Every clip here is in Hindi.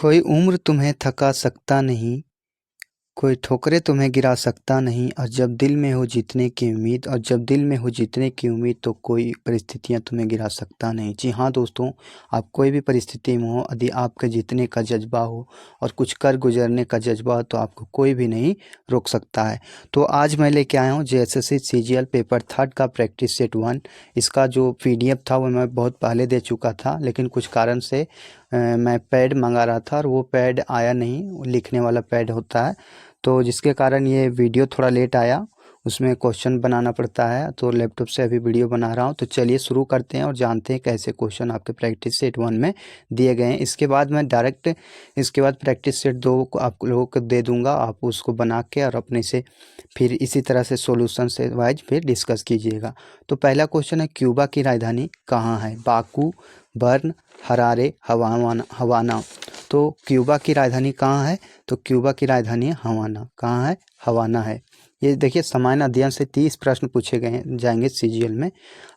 कोई उम्र तुम्हें थका सकता नहीं, कोई ठोकरें तुम्हें गिरा सकता नहीं, और जब दिल में हो जीतने की उम्मीद, और जब दिल में हो जीतने की उम्मीद तो कोई परिस्थितियां तुम्हें गिरा सकता नहीं। जी हाँ दोस्तों, आप कोई भी परिस्थिति में हो, यदि आपके जीतने का जज्बा हो और कुछ कर गुजरने का जज्बा हो तो आपको कोई भी नहीं रोक सकता है। तो आज मैं लेके आया हूँ JSSC CGL पेपर थर्ड का प्रैक्टिस सेट 1। इसका जो PDF था वो मैं बहुत पहले दे चुका था, लेकिन कुछ कारण से मैं पैड मंगा रहा था और वो पैड आया नहीं, वो लिखने वाला पैड होता है, तो जिसके कारण ये वीडियो थोड़ा लेट आया। उसमें क्वेश्चन बनाना पड़ता है, तो लैपटॉप से अभी वीडियो बना रहा हूँ। तो चलिए शुरू करते हैं और जानते हैं कैसे क्वेश्चन आपके प्रैक्टिस सेट 1 में दिए गए हैं। इसके बाद मैं डायरेक्ट इसके बाद प्रैक्टिस सेट 2 को आप लोगों को दे दूंगा, आप उसको बना के और अपने से फिर इसी तरह से सॉल्यूशन से वाइज फिर डिस्कस कीजिएगा। तो पहला क्वेश्चन है, क्यूबा की राजधानी कहाँ है? Baku, Bern, Harare, Havana. तो क्यूबा की राजधानी कहाँ है? तो क्यूबा की राजधानी हवाना। कहाँ है? हवाना है। ये देखिए, सामान्य अध्ययन से 30 प्रश्न पूछे गए जाएंगे CGL में।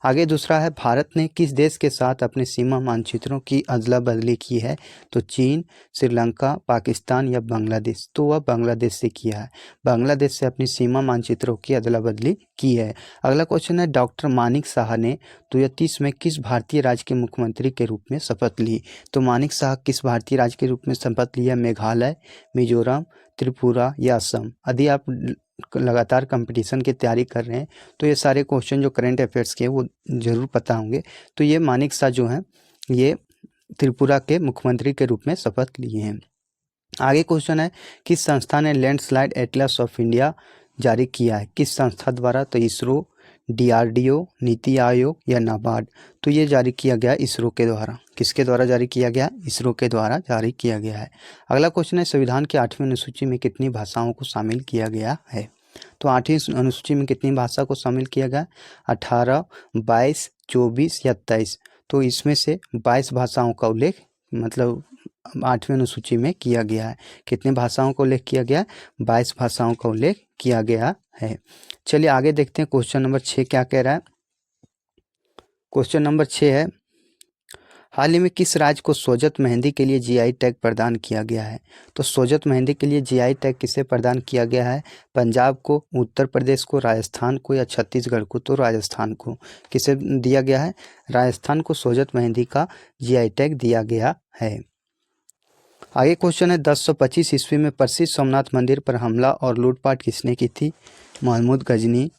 आगे दूसरा है, भारत ने किस देश के साथ अपने सीमा मानचित्रों की अदला बदली की है? तो चीन, श्रीलंका, पाकिस्तान या बांग्लादेश। तो वह बांग्लादेश से किया है, बांग्लादेश से अपनी सीमा मानचित्रों की अदला बदली की है। अगला क्वेश्चन है, डॉक्टर मानिक शाह ने 2030 में किस भारतीय राज्य के मुख्यमंत्री के रूप में शपथ ली? तो मानिक शाह किस भारतीय राज्य के रूप में शपथ लिया? मेघालय, मिजोरम, त्रिपुरा या असम। यदि आप लगातार कंपटीशन की तैयारी कर रहे हैं तो ये सारे क्वेश्चन जो करंट अफेयर्स के वो जरूर पता होंगे। तो ये मानिक शाह जो हैं ये त्रिपुरा के मुख्यमंत्री के रूप में शपथ लिए हैं। आगे क्वेश्चन है, किस संस्था ने लैंडस्लाइड एटलस ऑफ इंडिया जारी किया है? किस संस्था द्वारा? तो इसरो, DRDO, नीति आयोग या नाबार्ड। तो ये जारी किया गया इसरो के द्वारा। किसके द्वारा जारी किया गया? इसरो के द्वारा जारी किया गया है। अगला क्वेश्चन है, संविधान की 8वीं अनुसूची में कितनी भाषाओं को शामिल किया गया है? तो 8वीं अनुसूची में कितनी भाषा को शामिल किया गया? 18, 22, 24 या 23। तो इसमें से 22 भाषाओं का उल्लेख मतलब 8वीं अनुसूची में किया गया है। कितने भाषाओं का उल्लेख किया गया? 22 भाषाओं का उल्लेख किया गया है। चलिए आगे देखते हैं, क्वेश्चन नंबर 6 क्या कह रहा है। क्वेश्चन नंबर 6 है, हाल ही में किस राज्य को सोजत मेहंदी के लिए GI टैग प्रदान किया गया है? तो सोजत मेहंदी के लिए GI टैग किसे प्रदान किया गया है? पंजाब को, उत्तर प्रदेश को, राजस्थान को या छत्तीसगढ़ को? तो राजस्थान को। किसे दिया गया है? राजस्थान को सोजत मेहंदी का GI टैग दिया गया है। आगे क्वेश्चन है, 1025 ईस्वी में प्रसिद्ध सोमनाथ मंदिर पर हमला और लूटपाट किसने की थी? महमूद गजनी,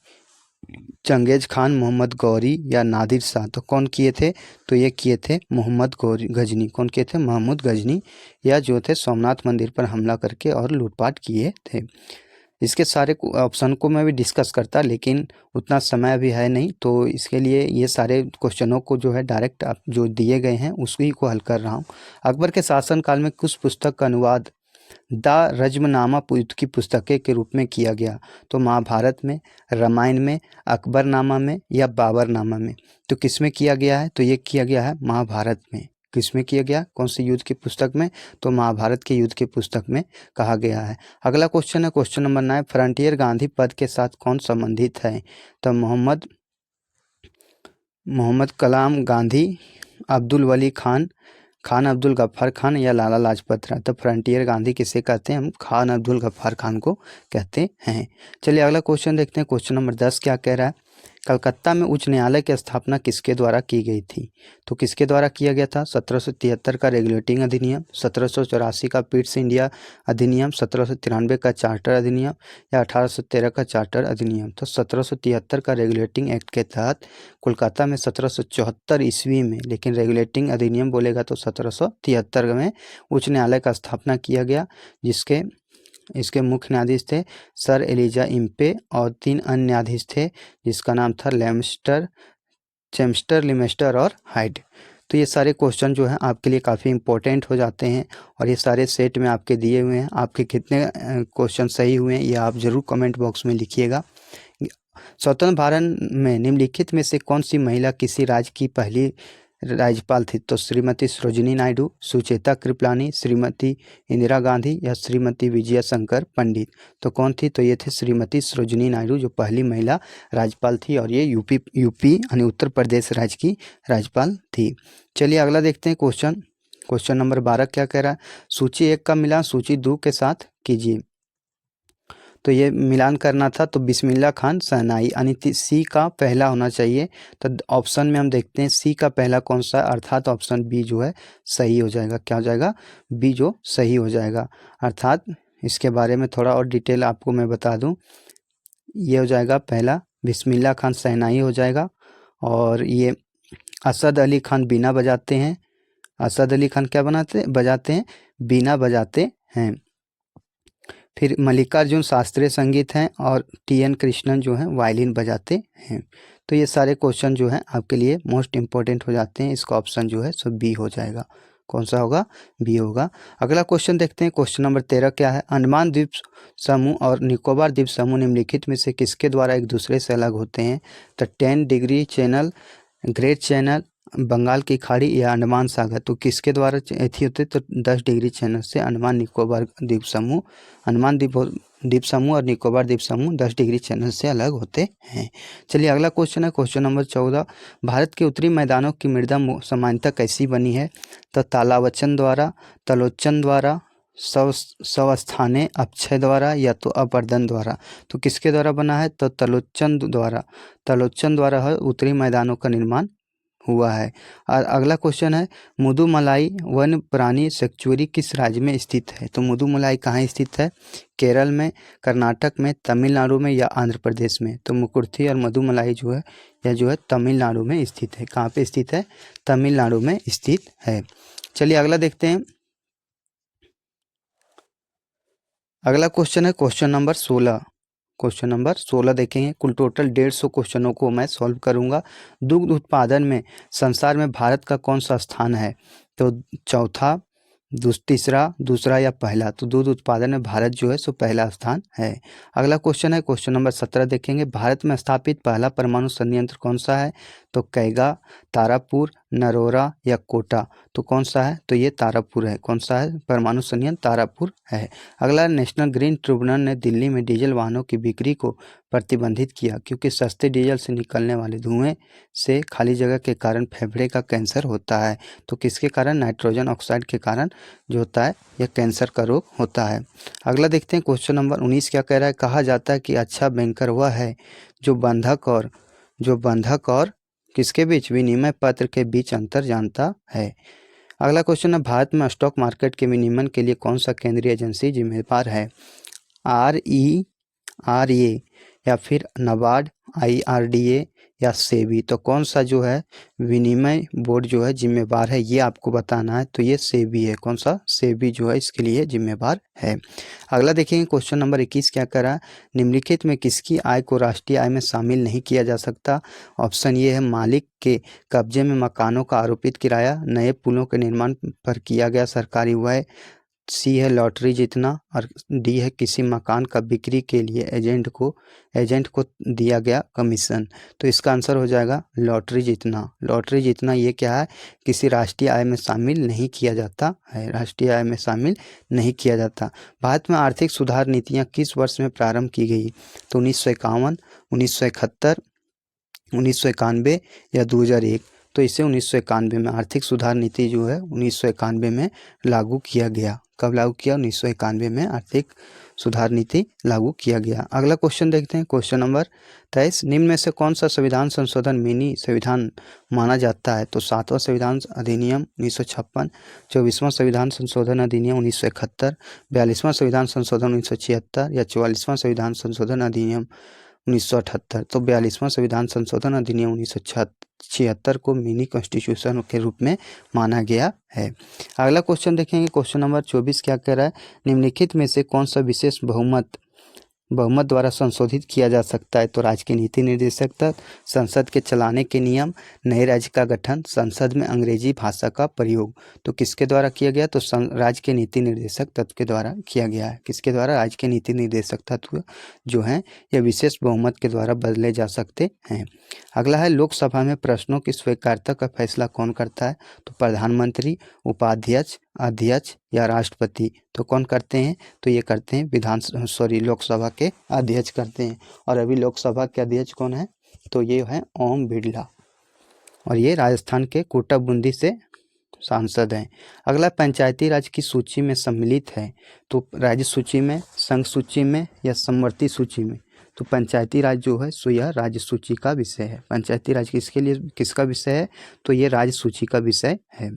चंगेज खान, मोहम्मद गौरी या नादिर शाह। तो कौन किए थे? तो ये किए थे मोहम्मद गजनी। कौन किए थे? महमूद गजनी, या जो थे सोमनाथ मंदिर पर हमला करके और लूटपाट किए थे। इसके सारे ऑप्शन को मैं भी डिस्कस करता, लेकिन उतना समय अभी है नहीं, तो इसके लिए ये सारे क्वेश्चनों को जो है डायरेक्ट आप जो दिए गए हैं उसी को हल कर रहा हूँ। अकबर के शासनकाल में किस पुस्तक का अनुवाद द रज्मनामा युद्ध की पुस्तकें के रूप में किया गया? तो महाभारत में, रामायण में, अकबरनामा में या बाबरनामा में। तो किस में किया गया है? तो ये किया गया है महाभारत में। किस में किया गया? कौन सी युद्ध की पुस्तक में? तो महाभारत के युद्ध की पुस्तक में कहा गया है। अगला क्वेश्चन है, क्वेश्चन नंबर 9, फ्रंटियर गांधी पद के साथ कौन संबंधित है? तो मोहम्मद कलाम गांधी, अब्दुल वली खान, खान अब्दुल गफ्फार खान या लाला लाजपत राय। तो फ्रंटियर गांधी किसे कहते हैं? हम खान अब्दुल गफ्फार खान को कहते हैं। चलिए अगला क्वेश्चन देखते हैं, क्वेश्चन नंबर 10 क्या कह रहा है। कलकत्ता में उच्च न्यायालय की स्थापना किसके द्वारा की गई थी? तो किसके द्वारा किया गया था? 1773 का रेगुलेटिंग अधिनियम, 1784 का पिट्स इंडिया अधिनियम, 1793 का चार्टर अधिनियम या 1813 का चार्टर अधिनियम। तो 1773 का रेगुलेटिंग एक्ट के तहत कोलकाता में 1774 ईस्वी में, लेकिन रेगुलेटिंग अधिनियम बोलेगा तो 1773 में उच्च न्यायालय का स्थापना किया गया, इसके मुख्य न्यायाधीश थे सर एलिजा इम्पे और 3 अन्य न्यायाधीश थे जिसका नाम था चेम्स्टर, लिमेस्टर और हाइड। तो ये सारे क्वेश्चन जो हैं आपके लिए काफ़ी इंपॉर्टेंट हो जाते हैं और ये सारे सेट में आपके दिए हुए हैं। आपके कितने क्वेश्चन सही हुए हैं ये आप ज़रूर कमेंट बॉक्स में लिखिएगा। स्वतंत्र भारत में निम्नलिखित में से कौन सी महिला किसी राज्य की पहली राज्यपाल थी? तो श्रीमती सरोजिनी नायडू, सुचेता कृपलानी, श्रीमती इंदिरा गांधी या श्रीमती विजया शंकर पंडित। तो कौन थी? तो ये थे श्रीमती सरोजिनी नायडू जो पहली महिला राज्यपाल थी और ये यूपी यानी उत्तर प्रदेश राज्य की राज्यपाल थी। चलिए अगला देखते हैं क्वेश्चन, क्वेश्चन नंबर 12 क्या कह रहा है, सूची 1 का मिलान सूची 2 के साथ कीजिए। तो ये मिलान करना था, तो बिस्मिल्लाह खान शहनाई यानी सी का पहला होना चाहिए। तो ऑप्शन में हम देखते हैं सी का पहला कौन सा है, अर्थात ऑप्शन बी जो है सही हो जाएगा। क्या हो जाएगा, बी जो सही हो जाएगा। अर्थात इसके बारे में थोड़ा और डिटेल आपको मैं बता दूं, ये हो जाएगा पहला बिस्मिल्लाह खान शहनाई हो जाएगा। और ये असद अली खान बीना बजाते हैं, असद अली खान क्या बजाते हैं, बीना बजाते हैं। फिर मल्लिकार्जुन शास्त्रीय संगीत हैं और टी.एन. कृष्णन जो हैं वायलिन बजाते हैं। तो ये सारे क्वेश्चन जो हैं आपके लिए मोस्ट इम्पोर्टेंट हो जाते हैं। इसका ऑप्शन जो है सो बी हो जाएगा। कौन सा होगा, बी होगा। अगला क्वेश्चन देखते हैं, क्वेश्चन नंबर 13 क्या है, अंडमान द्वीप समूह और निकोबार द्वीप समूह निम्नलिखित में से किसके द्वारा एक दूसरे से अलग होते हैं। तो 10 degree channel, great channel, Bengal की खाड़ी या अंडमान सागर। तो किसके द्वारा एथी होते, तो 10 डिग्री चैनल से अंडमान निकोबार द्वीप समूह, अंडमान द्वीप समूह और निकोबार द्वीप समूह 10 डिग्री चैनल से अलग होते हैं। चलिए अगला क्वेश्चन है, क्वेश्चन नंबर 14, भारत के उत्तरी मैदानों की मृदा सामान्यतः कैसी बनी है। तो तालावचन द्वारा, तलोचन द्वारा, स्वस्थाने अपक्षय द्वारा या तो अपर्दन द्वारा। तो किसके द्वारा बना है, तो तलोचन द्वारा, तलोचन द्वारा है उत्तरी मैदानों का निर्माण हुआ है। और अगला क्वेश्चन है, मुदुमलाई वन प्राणी सेंचुरी किस राज्य में स्थित है। तो मुदुमलाई कहाँ स्थित है, केरल में, कर्नाटक में, तमिलनाडु में या आंध्र प्रदेश में। तो मुकुर्थी और मधुमलाई जो है यह जो है तमिलनाडु में स्थित है। कहाँ पे स्थित है, तमिलनाडु में स्थित है। चलिए अगला देखते हैं, अगला क्वेश्चन है क्वेश्चन नंबर 16। क्वेश्चन नंबर 16 देखेंगे, कुल टोटल 150 क्वेश्चनों को मैं सॉल्व करूंगा। दुग्ध उत्पादन में संसार में भारत का कौन सा स्थान है। तो चौथा, तीसरा, दूसरा या पहला। तो दूध उत्पादन में भारत जो है सो पहला स्थान है। अगला क्वेश्चन है क्वेश्चन नंबर 17 देखेंगे, भारत में स्थापित पहला परमाणु संयंत्र कौन सा है। तो कैगा, तारापुर, नरोरा या कोटा। तो कौन सा है, तो ये तारापुर है। कौन सा है, परमाणु संयंत्र तारापुर है। अगला, नेशनल ग्रीन ट्रिब्यूनल ने दिल्ली में डीजल वाहनों की बिक्री को प्रतिबंधित किया क्योंकि सस्ते डीजल से निकलने वाले धुएं से खाली जगह के कारण फेफड़े का कैंसर होता है। तो किसके कारण, नाइट्रोजन ऑक्साइड के कारण जो होता है यह कैंसर का रोग होता है। अगला देखते हैं क्वेश्चन नंबर 19 क्या कह रहा है, कहा जाता है कि अच्छा बैंकर वह है जो बंधक और किसके बीच, विनिमय पत्र के बीच अंतर जानता है। अगला क्वेश्चन है, भारत में स्टॉक मार्केट के विनियमन के लिए कौन सा केंद्रीय एजेंसी जिम्मेदार है। RERA या फिर नाबार्ड, IRDA या सेबी। तो कौन सा जो है विनिमय बोर्ड जो है जिम्मेवार है, ये आपको बताना है। तो ये सेबी है। कौन सा, सेबी जो है इसके लिए जिम्मेवार है। अगला देखेंगे क्वेश्चन नंबर 21 क्या कर रहा है, निम्नलिखित में किसकी आय को राष्ट्रीय आय में शामिल नहीं किया जा सकता। ऑप्शन ये है, मालिक के कब्जे में मकानों का आरोपित किराया, नए पुलों के निर्माण पर किया गया सरकारी व्यय, सी है लॉटरी जीतना, और डी है किसी मकान का बिक्री के लिए एजेंट को दिया गया कमीशन। तो इसका आंसर हो जाएगा लॉटरी जीतना। लॉटरी जीतना ये क्या है, किसी राष्ट्रीय आय में शामिल नहीं किया जाता है, राष्ट्रीय आय में शामिल नहीं किया जाता। भारत में आर्थिक सुधार नीतियाँ किस वर्ष में प्रारंभ की गई। तो 1951, 1971, 1991 या 2001। तो इसे 1991 में आर्थिक सुधार नीति जो है 1991 में लागू किया गया। कब लागू किया, 1991 में आर्थिक सुधार नीति लागू किया गया। अगला क्वेश्चन देखते हैं क्वेश्चन नंबर 23, निम्न में से कौन सा संविधान संशोधन मिनी संविधान माना जाता है। तो 7वां संविधान अधिनियम 1956, 24वां संविधान संशोधन अधिनियम 1971, 42वां संविधान संशोधन 1976 या 44वां संविधान संशोधन अधिनियम 1978। तो 42वां संविधान संशोधन अधिनियम 1976 को मिनी कॉन्स्टिट्यूशन के रूप में माना गया है। अगला क्वेश्चन देखेंगे क्वेश्चन नंबर 24 क्या कह रहा है, निम्नलिखित में से कौन सा विशेष बहुमत द्वारा संशोधित किया जा सकता है। तो राज्य के नीति निर्देशक तत्व, संसद के चलाने के नियम, नए राज्य का गठन, संसद में अंग्रेजी भाषा का प्रयोग। तो किसके द्वारा किया गया, तो राज्य के नीति निर्देशक तत्व के द्वारा किया गया है। किसके द्वारा, राज्य के नीति निर्देशक तत्व जो हैं यह विशेष बहुमत के द्वारा बदले जा सकते हैं। अगला है, लोकसभा में प्रश्नों की स्वीकार्यता का फैसला कौन करता है। तो प्रधानमंत्री, उपाध्यक्ष, अध्यक्ष या राष्ट्रपति। तो कौन करते हैं, तो ये करते हैं लोकसभा के अध्यक्ष करते हैं। और अभी लोकसभा के अध्यक्ष कौन है, तो ये है ओम बिरला, और ये राजस्थान के कोटा बूंदी से सांसद हैं। अगला, पंचायती राज की सूची में सम्मिलित है, तो राज्य सूची में, संघ सूची में या समवर्ती सूची में। तो पंचायती राज जो है सो यह राज्य सूची का विषय है। पंचायती राज किसके लिए किसका विषय है, तो ये राज्य सूची का विषय है।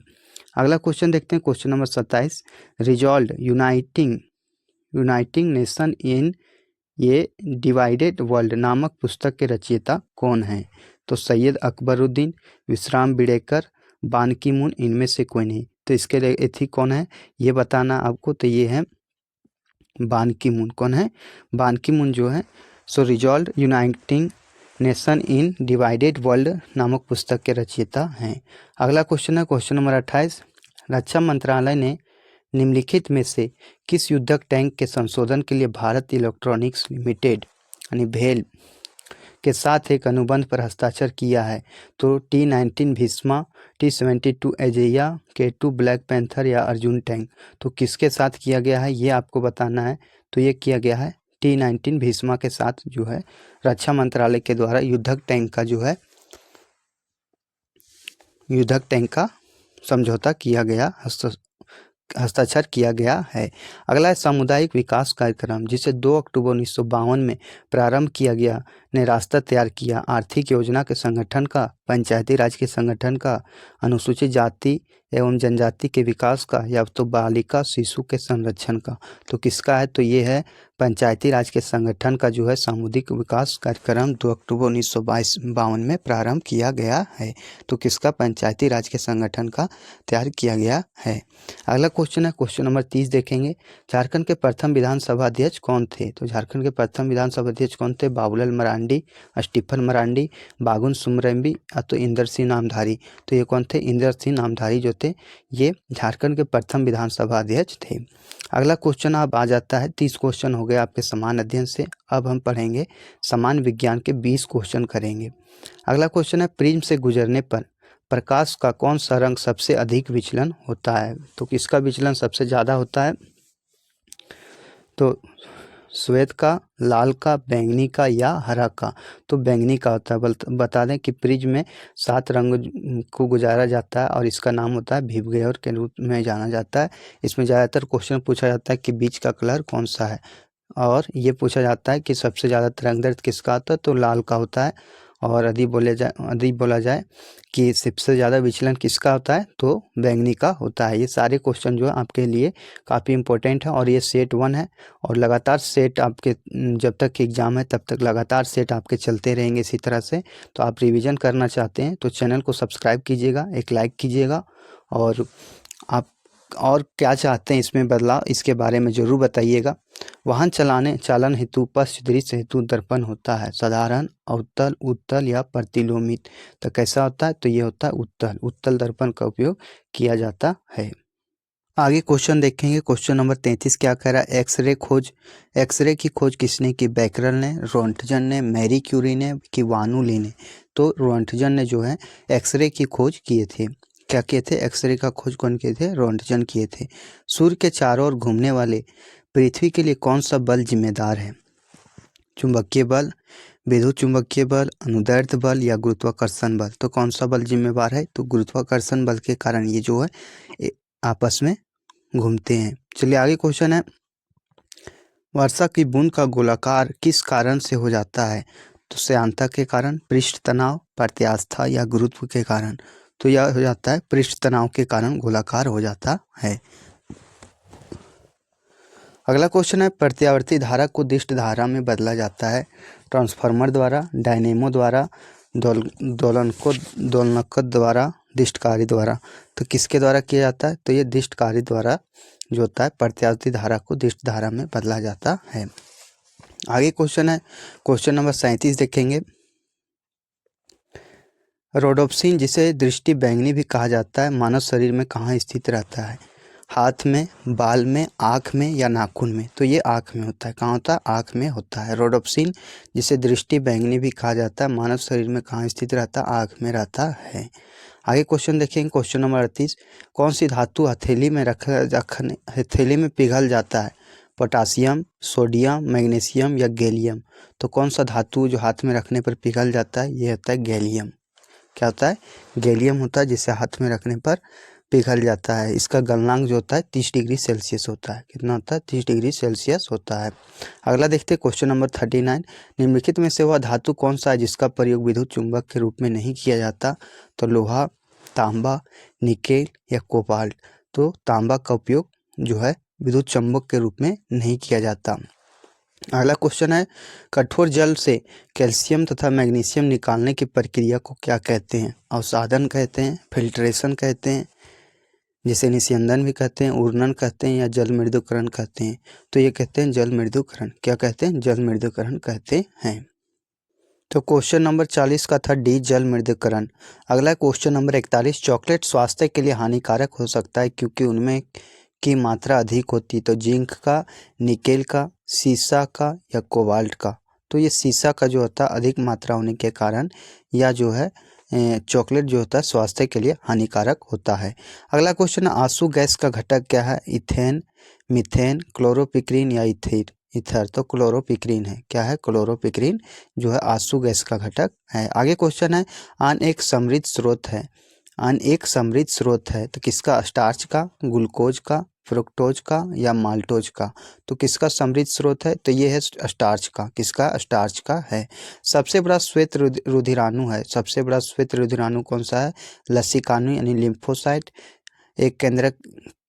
अगला क्वेश्चन देखते हैं, question number 27। Resolve uniting nation इन ये डिवाइडेड वर्ल्ड नामक पुस्तक के रचयिता कौन हैं, तो सैयद अकबरुद्दीन, विश्राम बिडेकर, बान की मून, इनमें से कोई नहीं। तो इसके लिए एथिक कौन है ये बताना आपको, तो ये है बान की मून। कौन है, बान की मून जो है सो resolve uniting nation in divided world नामक पुस्तक के रचयिता हैं। अगला क्वेश्चन है क्वेश्चन नंबर 28। रक्षा मंत्रालय ने निम्नलिखित में से किस युद्धक टैंक के संशोधन के लिए भारत इलेक्ट्रॉनिक्स लिमिटेड यानी भेल के साथ एक अनुबंध पर हस्ताक्षर किया है, तो T-19 Bheeshma, T-72 अजेया, K2 black panther या अर्जुन टैंक। तो किसके साथ किया गया है ये आपको बताना है, तो ये किया गया है T-19 भीष्मा के साथ जो है रक्षा मंत्रालय के द्वारा युद्धक टैंक का समझौता किया गया, हस्ताक्षर किया गया है। अगला है सामुदायिक विकास कार्यक्रम, जिसे 2 अक्टूबर 1952 में प्रारंभ किया गया, ने रास्ता तैयार किया आर्थिक योजना के संगठन का, पंचायती राज के संगठन का, अनुसूचित जाति एवं जनजाति के विकास का, या तो बालिका शिशु के संरक्षण का। तो किसका है, तो ये है पंचायती राज के संगठन का जो है सामुदायिक विकास कार्यक्रम 2 अक्टूबर 1952 में प्रारंभ किया गया है। तो किसका, पंचायती राज के संगठन का तैयार किया गया है। अगला क्वेश्चन है क्वेश्चन नंबर 30 देखेंगे। झारखंड के प्रथम विधानसभा अध्यक्ष कौन थे, तो झारखंड के प्रथम विधानसभा अध्यक्ष कौन थे, बाबूलाल मरांडी, स्टीफन मरांडी, बागुन सुमरंबी, तो इंदर सिंह नामधारी। तो ये कौन थे, इंदर सिंह नामधारी जो थे ये झारखंड के प्रथम विधानसभा अध्यक्ष थे। अगला क्वेश्चन अब आ जाता है, 30 क्वेश्चन हो गए आपके समान अध्ययन से। अब हम पढ़ेंगे समान विज्ञान के 20 क्वेश्चन करेंगे। अगला क्वेश्चन है, प्रिज्म से गुजरने पर प्रकाश का कौन सा रंग सबसे अधिक विचलन होता है, तो किसका विचलन सबसे ज़्यादा होता है, तो श्वेत का, लाल का, बैंगनी का या हरा का। तो बैंगनी का होता है। बता दें कि प्रिज्म में 7 रंग को गुजारा जाता है और इसका नाम होता है भिबगयोर के रूप में जाना जाता है। इसमें ज़्यादातर क्वेश्चन पूछा जाता है कि बीच का कलर कौन सा है, और ये पूछा जाता है कि सबसे ज़्यादा तरंगदैर्घ्य किसका होता है, तो लाल का होता है। और यदि बोला जाए कि सबसे ज़्यादा विचलन किसका होता है, तो बैंगनी का होता है। ये सारे क्वेश्चन जो है आपके लिए काफ़ी इंपॉर्टेंट है, और ये सेट 1 है, और लगातार सेट आपके जब तक एग्ज़ाम है तब तक लगातार सेट आपके चलते रहेंगे इसी तरह से। तो आप रिवीजन करना चाहते हैं तो चैनल को सब्सक्राइब कीजिएगा, एक लाइक कीजिएगा, और आप और क्या चाहते हैं इसमें बदलाव, इसके बारे में ज़रूर बताइएगा। वाहन चालन हेतु पश्च दृश्य हेतु दर्पण होता है, साधारण, अवतल, उत्तल या प्रतिलोमित। तो कैसा होता है, तो ये होता है उत्तल दर्पण का उपयोग किया जाता है। आगे क्वेश्चन देखेंगे, क्वेश्चन नंबर 33 क्या कह रहा है, एक्सरे की खोज किसने की, बैकरल ने, रोंटगन ने, मैरी क्यूरी ने कि वानुली ने। तो रोंटगन ने जो है एक्सरे की खोज किए थे। क्या किए थे, एक्सरे का खोज कौन किए थे, रोंटगन किए थे। सूर्य के चारों ओर घूमने वाले पृथ्वी के लिए कौन सा बल जिम्मेदार है, चुंबकीय बल, विद्युत चुंबकीय बल, अनुदैर्ध्य बल या गुरुत्वाकर्षण बल। तो कौन सा बल जिम्मेदार है, तो गुरुत्वाकर्षण बल के कारण ये जो है आपस में घूमते हैं। चलिए आगे क्वेश्चन है, वर्षा की बूंद का गोलाकार किस कारण से हो जाता है, तो श्यानता के कारण, पृष्ठ तनाव, प्रत्यास्था या गुरुत्व के कारण। तो यह हो जाता है पृष्ठ तनाव के कारण गोलाकार हो जाता है। अगला क्वेश्चन है, प्रत्यावर्ती धारा को दिष्ट धारा में बदला जाता है ट्रांसफार्मर द्वारा, डायनेमो द्वारा, दोलनक द्वारा, दिष्टकारी द्वारा। तो किसके द्वारा किया जाता है, तो ये दिष्टकारी द्वारा जो होता है प्रत्यावर्ती धारा को दिष्ट धारा में बदला जाता है। आगे क्वेश्चन है क्वेश्चन नंबर 37 देखेंगे। रोडोप्सिन, जिसे दृष्टि बैंगनी भी कहा जाता है, मानव शरीर में कहाँ स्थित रहता है, हाथ में, बाल में, आँख में या नाखून में। तो ये आँख में होता है। कहाँ होता है, आँख में होता है। रोडोप्सिन, जिसे दृष्टि बैंगनी भी कहा जाता है, मानव शरीर में कहाँ स्थित रहता है, आँख में रहता है। आगे क्वेश्चन देखेंगे, क्वेश्चन नंबर 38। कौन सी धातु हथेली में पिघल जाता है, पोटासियम, सोडियम, मैग्नीशियम या गैलियम। तो कौन सा धातु जो हाथ में रखने पर पिघल जाता है, ये होता है गैलियम। क्या होता है, गैलियम होता है, जिसे हाथ में रखने पर पिघल जाता है। इसका गलनांक जो होता है 30 डिग्री सेल्सियस होता है। कितना होता है? 30 डिग्री सेल्सियस होता है। अगला देखते हैं क्वेश्चन नंबर 39। निम्नलिखित में से वह धातु कौन सा है जिसका प्रयोग विद्युत चुंबक के रूप में नहीं किया जाता? तो लोहा, तांबा, निकेल या कोबाल्ट। तो तांबा का उपयोग जो है विद्युत चुंबक के रूप में नहीं किया जाता। अगला क्वेश्चन है, कठोर जल से कैल्शियम तथा मैग्नीशियम निकालने की प्रक्रिया को क्या कहते हैं? अवसादन कहते हैं, फिल्ट्रेशन कहते हैं, जिसे निस्यंदन भी कहते हैं, ऊर्णन कहते हैं या जल मृदुकरण कहते हैं? तो ये कहते हैं जल मृदुकरण। क्या कहते हैं? जल मृदुकरण कहते हैं। तो क्वेश्चन नंबर 40 का था डी, जल मृदुकरण। अगला क्वेश्चन नंबर 41, चॉकलेट स्वास्थ्य के लिए हानिकारक हो सकता है क्योंकि उनमें की मात्रा अधिक होती है। तो जिंक का, निकेल का, सीसा का या कोबाल्ट का? तो ये सीसा का जो होता है अधिक मात्रा होने के कारण या जो है चॉकलेट जो होता है स्वास्थ्य के लिए हानिकारक होता है। अगला क्वेश्चन है, आंसू गैस का घटक क्या है? इथेन, मीथेन, क्लोरोपिक्रीन या ईथर। तो क्लोरोपिक्रीन है। क्या है? क्लोरोपिक्रीन जो है आंसू गैस का घटक है। आगे क्वेश्चन है, अन्न एक समृद्ध स्रोत है। अन्न एक समृद्ध स्रोत है तो किसका? स्टार्च का, ग्लूकोज का, फ्रुक्टोज का या माल्टोज का? तो किसका समृद्ध स्रोत है? तो ये है स्टार्च का। किसका? स्टार्च का है। सबसे बड़ा श्वेत रुधिराणु है। सबसे बड़ा श्वेत रुधिराणु कौन सा है? लसिकाणु यानी लिम्फोसाइट, एक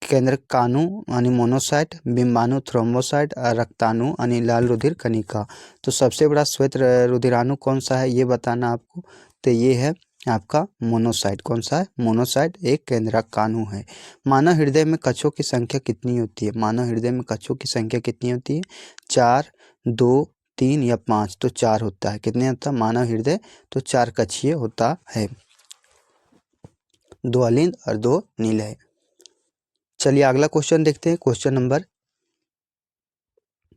केंद्रकाणु यानी मोनोसाइट, बिंबाणु थ्रोम्बोसाइट, रक्ताणु यानी लाल रुधिर कणिका। तो सबसे बड़ा श्वेत रुधिराणु कौन सा है ये बताना आपको। तो ये है आपका मोनोसाइट। कौन सा है? मोनोसाइट एक केंद्रकाणु है। मानव हृदय में कक्षों की संख्या कितनी होती है? मानव हृदय में कक्षों की संख्या कितनी होती है? 4, 2, 3 या 5? तो 4 होता है। कितने होता है मानव हृदय? तो 4 कक्षीय होता है। 2 अलिंद और 2 नीलय। चलिए अगला क्वेश्चन देखते हैं। क्वेश्चन नंबर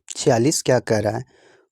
46 क्या कह रहा है?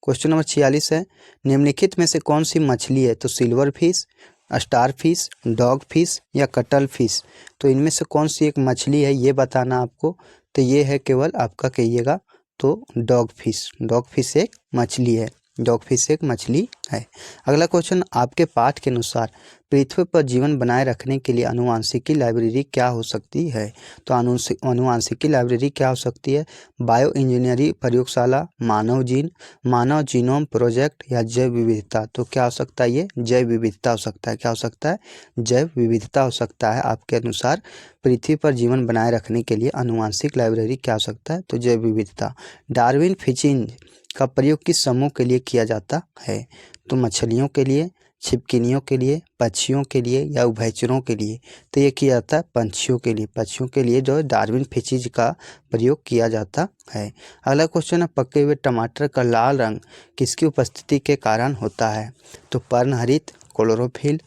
क्वेश्चन नंबर 46 है, निम्नलिखित में से कौन सी मछली है? तो silver fish, star fish, dog fish या कटल फिश? तो इनमें से कौन सी एक मछली है ये बताना आपको। तो ये है केवल आपका कहिएगा तो डॉग फिश। डॉग फिश एक मछली है। डॉग फिश एक मछली है। अगला क्वेश्चन, आपके पाठ के अनुसार पृथ्वी पर जीवन बनाए रखने के लिए आनुवांशिकी लाइब्रेरी क्या हो सकती है? तो आनुवांशिकी लाइब्रेरी क्या हो सकती है? बायो इंजीनियरिंग प्रयोगशाला, मानव जीन, मानव जीनोम प्रोजेक्ट या जैव विविधता? तो क्या हो सकता है? ये जैव विविधता हो सकता है। क्या हो सकता है? जैव विविधता हो सकता है। आपके अनुसार पृथ्वी पर जीवन बनाए रखने के लिए आनुवांशिक लाइब्रेरी क्या हो सकता है? तो जैव विविधता। डार्विन फिशिंग का प्रयोग किस समूह के लिए किया जाता है? तो मछलियों के लिए, छिपकलियों के लिए, पक्षियों के लिए या उभयचरों के लिए? तो ये किया जाता है पंछियों के लिए। पक्षियों के लिए जो है डार्विन फिशिंग का प्रयोग किया जाता है। अगला क्वेश्चन है, पके हुए टमाटर का लाल रंग किसकी उपस्थिति के कारण होता है? तो पर्णहरित, क्लोरोफिल,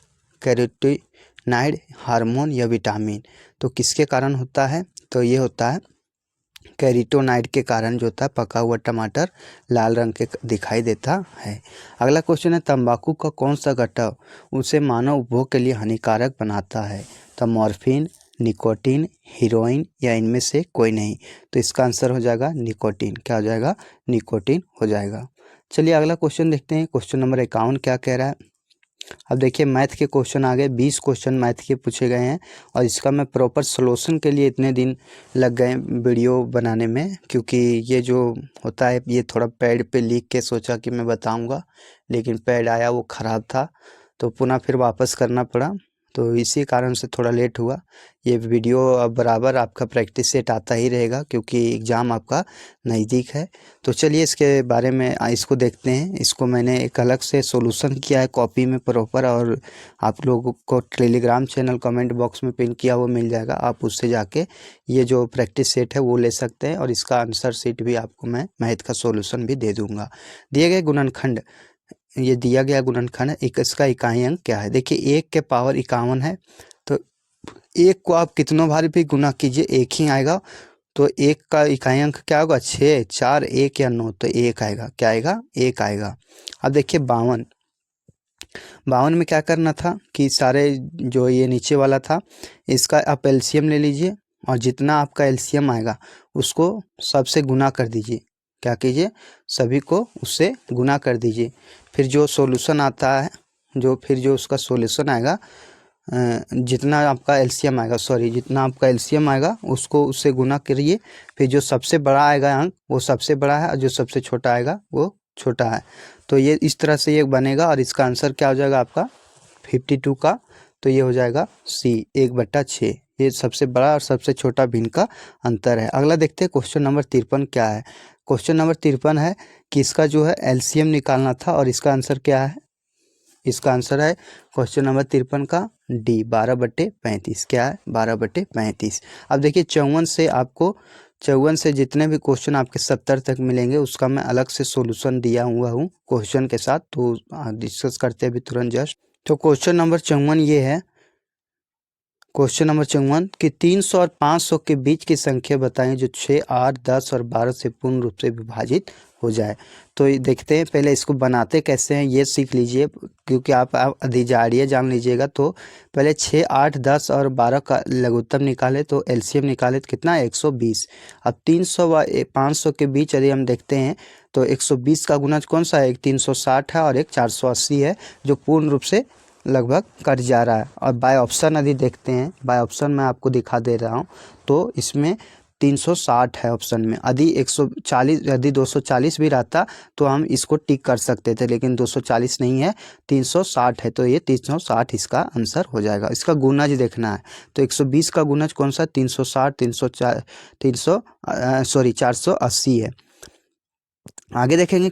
कैरोटीनॉइड, हार्मोन या विटामिन? तो किसके कारण होता है? तो ये होता है कैरोटीनॉइड के कारण जो होता है पका हुआ टमाटर लाल रंग के दिखाई देता है। अगला क्वेश्चन है, तंबाकू का कौन सा घटक उसे मानव उपभोग के लिए हानिकारक बनाता है? तो मॉर्फिन, निकोटीन, हीरोइन या इनमें से कोई नहीं? तो इसका आंसर हो जाएगा निकोटीन। क्या हो जाएगा? निकोटीन हो जाएगा। चलिए अगला क्वेश्चन देखते हैं। क्वेश्चन नंबर 51 क्या कह रहा है? अब देखिए मैथ के क्वेश्चन आ गए। 20 क्वेश्चन मैथ के पूछे गए हैं और इसका मैं प्रॉपर सॉल्यूशन के लिए इतने दिन लग गए वीडियो बनाने में, क्योंकि ये जो होता है ये थोड़ा पैड पे लिख के सोचा कि मैं बताऊंगा, लेकिन पैड आया वो ख़राब था तो पुनः फिर वापस करना पड़ा, तो इसी कारण से थोड़ा लेट हुआ। ये वीडियो अब बराबर आपका प्रैक्टिस सेट आता ही रहेगा क्योंकि एग्ज़ाम आपका नज़दीक है। तो चलिए इसके बारे में इसको देखते हैं। इसको मैंने एक अलग से सॉल्यूशन किया है कॉपी में प्रॉपर, और आप लोगों को टेलीग्राम चैनल कमेंट बॉक्स में पिन किया वो मिल जाएगा। आप उससे जाके ये जो प्रैक्टिस सेट है वो ले सकते हैं और इसका आंसर शीट भी आपको मैं मैथ का सॉल्यूशन भी दे दूँगा। दिए गए गुणनखंड, ये दिया गया गुणनखंड है, इसका इकाई अंक क्या है? देखिए 1 के पावर 51 है तो 1 को आप कितनों बार भी गुना कीजिए एक ही आएगा। तो 1 का इकाई अंक क्या होगा? 6, 4, 1 या 9? तो 1 आएगा। क्या आएगा? 1 आएगा। अब देखिए 52 में क्या करना था कि सारे जो ये नीचे वाला था इसका आप एलसीएम ले लीजिए और जितना आपका एलसीएम आएगा उसको सबसे गुना कर दीजिए। क्या कीजिए? सभी को उससे गुना कर दीजिए। फिर जो सॉल्यूशन आता है, जो उसका सॉल्यूशन आएगा जितना आपका एलसीएम आएगा, जितना आपका एलसीएम आएगा उसको उससे गुना करिए, फिर जो सबसे बड़ा आएगा अंक वो सबसे बड़ा है और जो सबसे छोटा आएगा वो छोटा है। तो ये इस तरह से ये बनेगा और इसका आंसर क्या हो जाएगा आपका 52 का, तो ये हो जाएगा सी 1/6। ये सबसे बड़ा और सबसे छोटा भिन्न का अंतर है। अगला देखते हैं क्वेश्चन नंबर 53 क्या है। क्वेश्चन नंबर 53 है कि इसका जो है एलसीएम निकालना था और इसका आंसर क्या है। इसका आंसर है क्वेश्चन नंबर 53 का डी 12/35। क्या है 12/35। अब देखिए 54 से जितने भी क्वेश्चन आपके 70 तक मिलेंगे उसका मैं अलग से सॉल्यूशन दिया हुआ हूँ क्वेश्चन के साथ, तो डिस्कस करते हैं अभी तुरंत जस्ट। तो क्वेश्चन नंबर 54 ये है, क्वेश्चन नंबर 54 कि 300 और 500 के बीच की संख्या बताएं जो 6, 8, 10 और 12 से पूर्ण रूप से विभाजित हो जाए। तो ये देखते हैं, पहले इसको बनाते कैसे हैं ये सीख लीजिए, क्योंकि आप अधिजाड़िए जान लीजिएगा। तो पहले 6, 8, 10 और 12 का लघुत्तम निकाले तो एलसीएम निकाले तो कितना है 120। अब 300 व 500 के बीच यदि हम देखते हैं तो 120 का गुणज कौन सा है, एक 360 है और एक 480 है जो पूर्ण रूप से लगभग कट जा रहा है। और बाय ऑप्शन यदि देखते हैं, बाय ऑप्शन मैं आपको दिखा दे रहा हूँ, तो इसमें 360 है ऑप्शन में। यदि 140 यदि 240 भी रहता तो हम इसको टिक कर सकते थे, लेकिन 240 नहीं है, 360 है, तो ये 360 इसका आंसर हो जाएगा। इसका गुणज देखना है तो 120 का गुणज कौन सा 360 480 है। आगे देखेंगे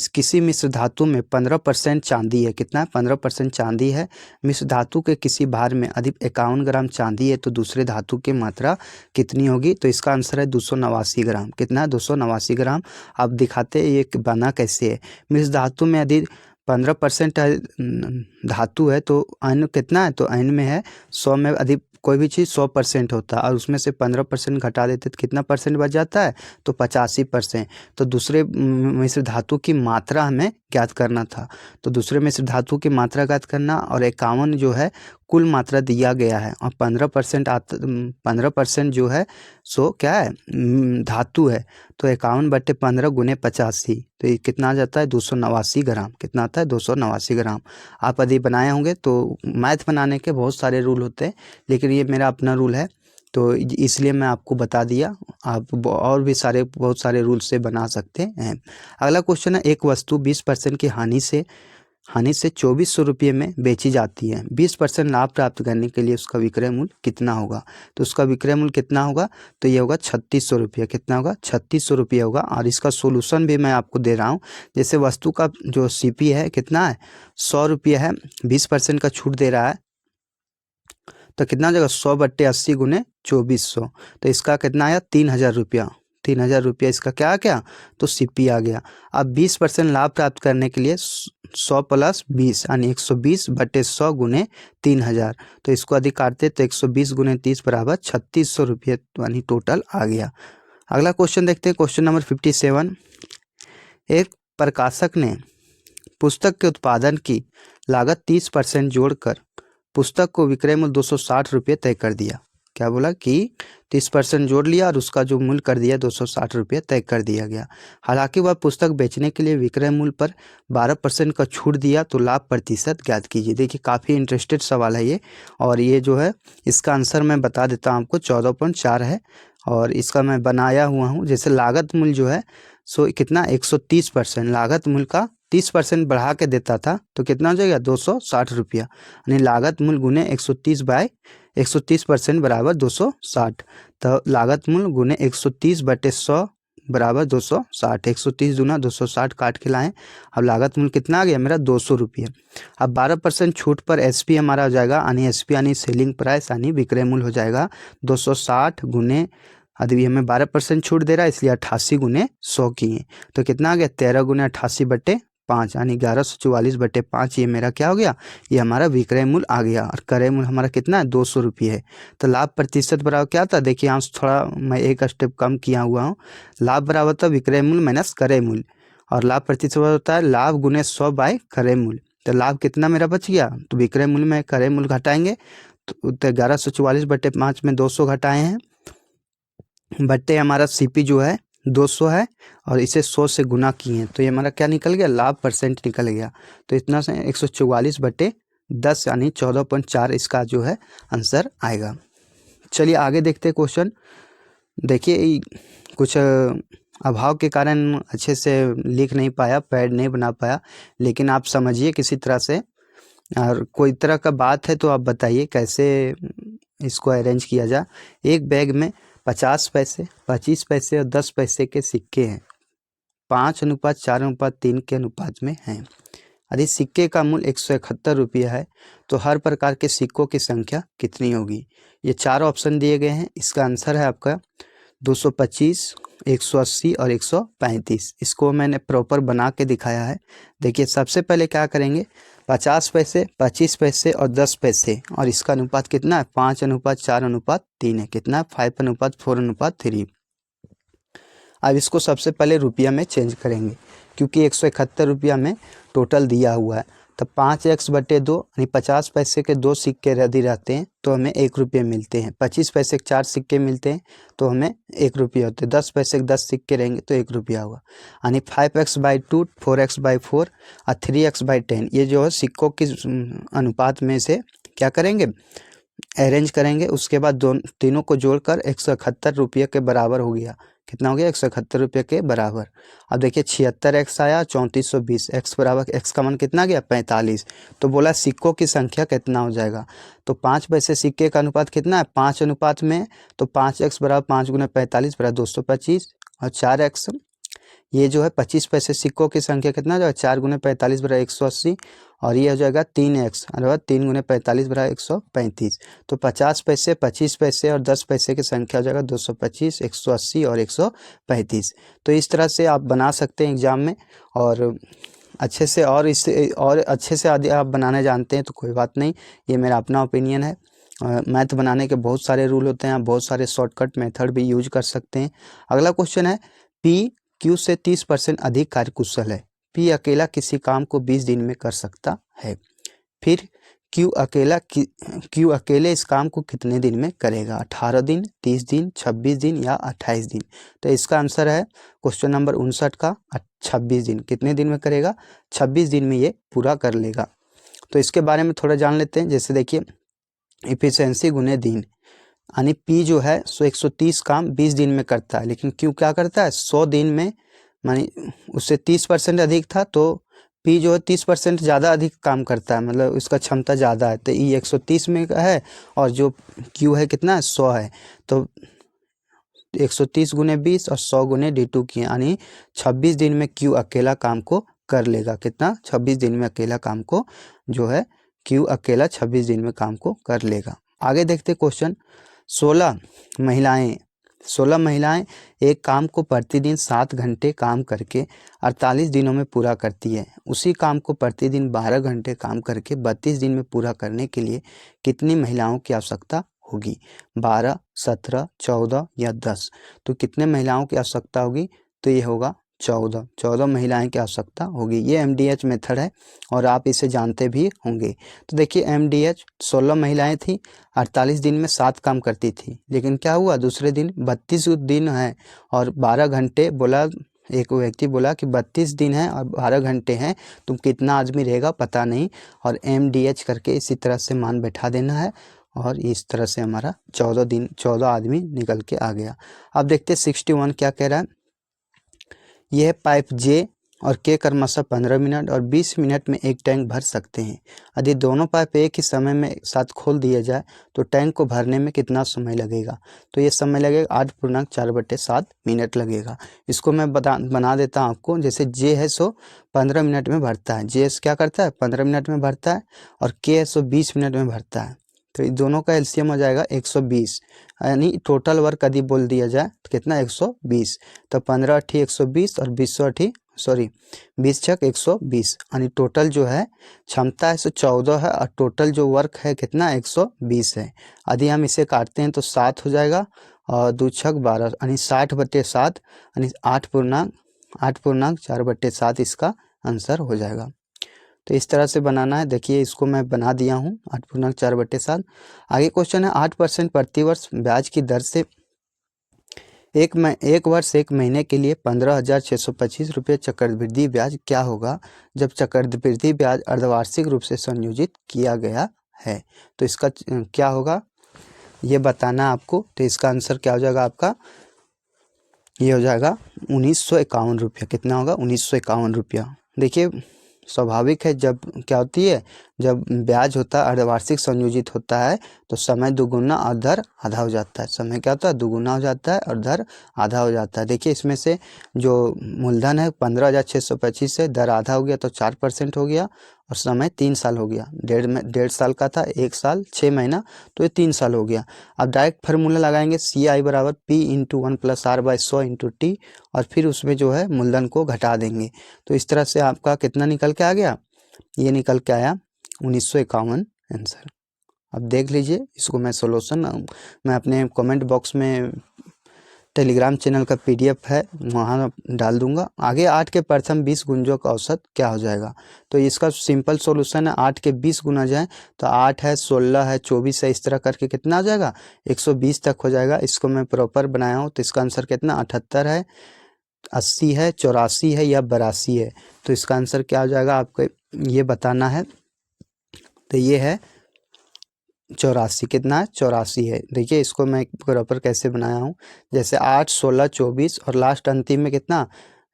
किसी मिश्र धातु में 15% चांदी है। कितना है 15% चांदी है। मिश्र धातु के किसी भार में अधिक 51 ग्राम चांदी है तो दूसरे धातु की मात्रा कितनी होगी। तो इसका आंसर है 289 ग्राम। कितना है 289 ग्राम। अब दिखाते हैं ये बना कैसे है। मिश्र धातु में यदि 15% धातु है तो अयन कितना है, तो अयन में है 100 में अधिक कोई भी चीज़ 100% होता है और उसमें से 15% घटा देते तो कितना परसेंट बच जाता है, तो 85%। तो दूसरे मिश्र धातु की मात्रा हमें ज्ञात करना था। तो दूसरे मिश्र धातु की मात्रा ज्ञात करना और 51 जो है कुल मात्रा दिया गया है और 15% जो है सो क्या है धातु है। तो 51/15 गुने 85, तो ये कितना आ जाता है 289 ग्राम। कितना आता है 289 ग्राम। आप यदि बनाए होंगे तो मैथ बनाने के बहुत सारे रूल होते हैं, लेकिन ये मेरा अपना रूल है तो इसलिए मैं आपको बता दिया। आप और भी बहुत सारे रूल से बना सकते हैं। अगला क्वेश्चन है, एक वस्तु 20% की हानि से 2400 रुपये में बेची जाती है। 20% लाभ प्राप्त करने के लिए उसका विक्रय मूल्य कितना होगा। तो उसका विक्रय मूल्य कितना होगा, तो ये होगा 3600 रुपये। कितना होगा 3600 रुपये होगा। और इसका सोल्यूशन भी मैं आपको दे रहा हूँ। जैसे वस्तु का जो सीपी है कितना है 100 रुपये है, 20% का छूट दे रहा है तो कितना हो जाएगा 100/80 गुने 2400। तो इसका कितना आया 3000 रुपया। 3000 रुपया इसका क्या आ गया, तो सीपी आ गया। अब 20% लाभ प्राप्त करने के लिए 100 + 20 यानी 120/100 गुने 3000। तो इसको यदि काटते तो 120 गुने 30 बराबर 3600 रुपये यानी टोटल आ गया। अगला क्वेश्चन देखते हैं, क्वेश्चन नंबर 57। एक प्रकाशक ने पुस्तक के उत्पादन की लागत 30% जोड़कर पुस्तक को विक्रय मूल्य 260 रुपये तय कर दिया। क्या बोला कि 30% जोड़ लिया और उसका जो मूल्य कर दिया 260 रुपये तय कर दिया गया। हालांकि वह पुस्तक बेचने के लिए विक्रय मूल्य पर 12% का छूट दिया तो लाभ प्रतिशत ज्ञात कीजिए। देखिए काफ़ी इंटरेस्टेड सवाल है ये, और ये जो है इसका आंसर मैं बता देता हूँ आपको 14.4 है और इसका मैं बनाया हुआ हूँ। जैसे लागत मूल्य जो है सो कितना 130%, लागत मूल्य का 30% बढ़ा के देता था तो कितना हो जाएगा 260 रुपया, यानी लागत मूल्य गुने 130% बराबर 260। तो लागत मूल्य गुने 130/100 बराबर 260। 130 दूना 260 काट के लाएँ। अब लागत मूल्य कितना आ गया मेरा 200 रुपये। अब 12% छूट पर एसपी हमारा हो जाएगा, यानी एसपी यानी सेलिंग प्राइस यानी विक्रय मूल्य हो जाएगा 260 गुने, अभी हमें 12% छूट दे रहा है इसलिए 88 गुने 100 किए तो कितना आ गया 13 गुने 88/5 यानी 1144/5। ये मेरा क्या हो गया, ये हमारा विक्रय मूल्य आ गया। और क्रय मूल्य हमारा कितना है 200 रुपये है। तो लाभ प्रतिशत बराबर क्या था, देखिए यहाँ थोड़ा मैं एक स्टेप कम किया हुआ हूँ। लाभ बराबर था विक्रय मूल्य माइनस क्रय मूल्य, और लाभ प्रतिशत होता है लाभ गुने 100 क्रय मूल्य। तो लाभ कितना मेरा बच गया, तो विक्रय मूल्य में क्रय मूल्य घटाएंगे तो 1144/5 में 200 घटाए हैं बट्टे हमारा सीपी जो है 200 है और इसे 100 से गुना किए हैं तो ये हमारा क्या निकल गया, लाभ परसेंट निकल गया। तो इतना से 144/200 10 यानी 14.4 इसका जो है आंसर आएगा। चलिए आगे देखते हैं क्वेश्चन। देखिए कुछ अभाव के कारण अच्छे से लिख नहीं पाया, पैड नहीं बना पाया, लेकिन आप समझिए किसी तरह से, और कोई तरह का बात है तो आप बताइए कैसे इसको अरेंज किया जाए। एक बैग में 50 पैसे, 25 पैसे और 10 पैसे के सिक्के हैं, 5:4:3 के अनुपात में हैं। यदि सिक्के का मूल्य 171 रुपया है तो हर प्रकार के सिक्कों की संख्या कितनी होगी। ये 4 ऑप्शन दिए गए हैं। इसका आंसर है आपका 225, 180 और 135। इसको मैंने प्रॉपर बना के दिखाया है। देखिए सबसे पहले क्या करेंगे, 50 पैसे, 25 पैसे और 10 पैसे, और इसका अनुपात कितना है, 5:4:3 है। कितना है, 5:4:3। अब इसको सबसे पहले रुपया में चेंज करेंगे, क्योंकि 171 रुपया में टोटल दिया हुआ है। तो 5x/2 यानी 50 पैसे के 2 सिक्के यदि रहते हैं तो हमें 1 रुपये मिलते हैं। 25 पैसे के 4 सिक्के मिलते हैं तो हमें 1 रुपया होते हैं। 10 पैसे के 10 सिक्के रहेंगे तो 1 रुपया होगा। यानी 5x/2, 4x/4 और 3x/10, ये जो है सिक्कों की अनुपात में से क्या करेंगे, अरेंज करेंगे। उसके बाद तीनों को जोड़कर 171 रुपये के बराबर हो गया। कितना हो गया, 171 रुपये के बराबर। अब देखिए 76x आया, 3420, x बराबर, x का मान कितना गया, 45। तो बोला सिक्कों की संख्या कितना हो जाएगा। तो 5 पैसे सिक्के का अनुपात कितना है, 5 अनुपात में। तो 5x बराबर 5 × 45 बराबर 225, और 4x ये जो है 25 पैसे सिक्कों की संख्या कितना जो है, 4 × 45 बराबर 180, और ये हो जाएगा 3x अथवा 3 × 45 बराबर 135। तो 50 पैसे, 25 पैसे और 10 पैसे की संख्या हो जाएगा 225, 180 और 135। तो इस तरह से आप बना सकते हैं एग्जाम में, और अच्छे से, और इससे और अच्छे से यदि आप बनाने जानते हैं तो कोई बात नहीं, ये मेरा अपना ओपिनियन है। मैथ बनाने के बहुत सारे रूल होते हैं, आप बहुत सारे शॉर्टकट मेथड भी यूज कर सकते हैं। अगला क्वेश्चन है, P Q से 30% अधिक कार्यकुशल है। P अकेला किसी काम को 20 दिन में कर सकता है। फिर Q अकेले इस काम को कितने दिन में करेगा, 18 दिन, 30 दिन, 26 दिन या 28 दिन। तो इसका आंसर है क्वेश्चन नंबर 59 का 26 दिन। कितने दिन में करेगा, 26 दिन में ये पूरा कर लेगा। तो इसके बारे में थोड़ा जान लेते हैं। जैसे देखिए इफिशियंसी गुने दिन, यानी P जो है 130 काम 20 दिन में करता है, लेकिन Q क्या करता है 100 दिन में, मानी उससे 30% अधिक था तो P जो है 30% ज़्यादा अधिक काम करता है, मतलब उसका क्षमता ज़्यादा है। तो E 130 में है और जो Q है कितना है 100 है। तो 130 × 20 और 100 × d2 की, यानी 26 दिन में Q अकेला काम को कर लेगा। कितना, 26 दिन में अकेला काम को जो है Q अकेला 26 दिन में काम को कर लेगा। आगे देखते क्वेश्चन, 16 महिलाएं एक काम को प्रतिदिन 7 घंटे काम करके 48 दिनों में पूरा करती है। उसी काम को प्रतिदिन 12 घंटे काम करके 32 दिन में पूरा करने के लिए कितनी महिलाओं की आवश्यकता होगी, 12, 17, 14 या 10। तो कितने महिलाओं की आवश्यकता होगी, तो ये होगा 14 महिलाएं की आवश्यकता होगी। ये MDH मेथड है और आप इसे जानते भी होंगे। तो देखिए MDH 16 महिलाएं थी, 48 दिन में 7 काम करती थी, लेकिन क्या हुआ दूसरे दिन 32 दिन है और 12 घंटे बोला। एक व्यक्ति बोला कि 32 दिन है और 12 घंटे हैं, तुम कितना आदमी रहेगा पता नहीं, और MDH करके इसी तरह से मान बैठा देना है, और इस तरह से हमारा 14 आदमी निकल के आ गया। अब देखते 61 क्या कह रहा है, यह पाइप J और K क्रमशः 15 मिनट और 20 मिनट में एक टैंक भर सकते हैं। यदि दोनों पाइप एक ही समय में साथ खोल दिया जाए तो टैंक को भरने में कितना समय लगेगा, तो ये समय लगेगा 8.4/7 मिनट लगेगा। इसको मैं बना देता हूँ आपको। जैसे J है सो 15 मिनट में भरता है, J क्या करता है 15 मिनट में भरता है, और K है सो 20 मिनट में भरता है। तो इन दोनों का एलसीएम हो जाएगा 120, यानी टोटल वर्क यदि बोल दिया जाए तो कितना 120। तो 15 × 120 और 20 × 120, यानी टोटल जो है क्षमता है 114 है और टोटल जो वर्क है कितना 120 है। यदि हम इसे काटते हैं तो 7 हो जाएगा और 2 × 6 12, यानी 60/7, यानी 8.4/7 इसका आंसर हो जाएगा। तो इस तरह से बनाना है। देखिए इसको मैं बना दिया हूँ 8.4/7। आगे क्वेश्चन है, 8% प्रतिवर्ष ब्याज की दर से एक वर्ष 1 महीने के लिए 15,625 रुपये चक्रवृद्धि ब्याज क्या होगा जब चक्रवृद्धि ब्याज अर्धवार्षिक रूप से संयोजित किया गया है। तो इसका क्या होगा ये बताना आपको। तो इसका आंसर क्या हो जाएगा आपका, ये हो जाएगा 1951 रुपया। कितना होगा, 1951 रुपया। देखिए स्वाभाविक है, जब क्या होती है, जब ब्याज होता है अर्धवार्षिक संयोजित होता है तो समय दुगुना और दर आधा हो जाता है। समय क्या होता है, दुगुना हो जाता है और दर आधा हो जाता है। देखिए इसमें से जो मूलधन है 15,625 है, दर आधा हो गया तो 4% हो गया और समय 3 साल हो गया। 1.5 साल का था, 1 साल 6 महीना, तो ये 3 साल हो गया। अब डायरेक्ट फार्मूला लगाएंगे, CI बराबर P इंटू 1+R/100 × T और फिर उसमें जो है मूलधन को घटा देंगे। तो इस तरह से आपका कितना निकल के आ गया, ये निकल के आया 1951 आंसर। अब देख लीजिए इसको मैं सोल्यूशन मैं अपने कमेंट बॉक्स में टेलीग्राम चैनल का PDF है वहाँ डाल दूंगा। आगे 8 के प्रथम 20 गुंजों का औसत क्या हो जाएगा। तो इसका सिंपल सॉल्यूशन है, 8 के 20 गुना जाए तो 8 है, 16 है, 24 है, इस तरह करके कितना आ जाएगा 120 तक हो जाएगा। इसको मैं प्रॉपर बनाया हूँ। तो इसका आंसर कितना 78 है, 80 है, 84 है या 82 है। तो इसका आंसर क्या हो जाएगा आपको ये बताना है। तो ये है 84। कितना है, 84 है। देखिए इसको मैं प्रॉपर कैसे बनाया हूँ, जैसे 8, 16, 24 और लास्ट अंतिम में कितना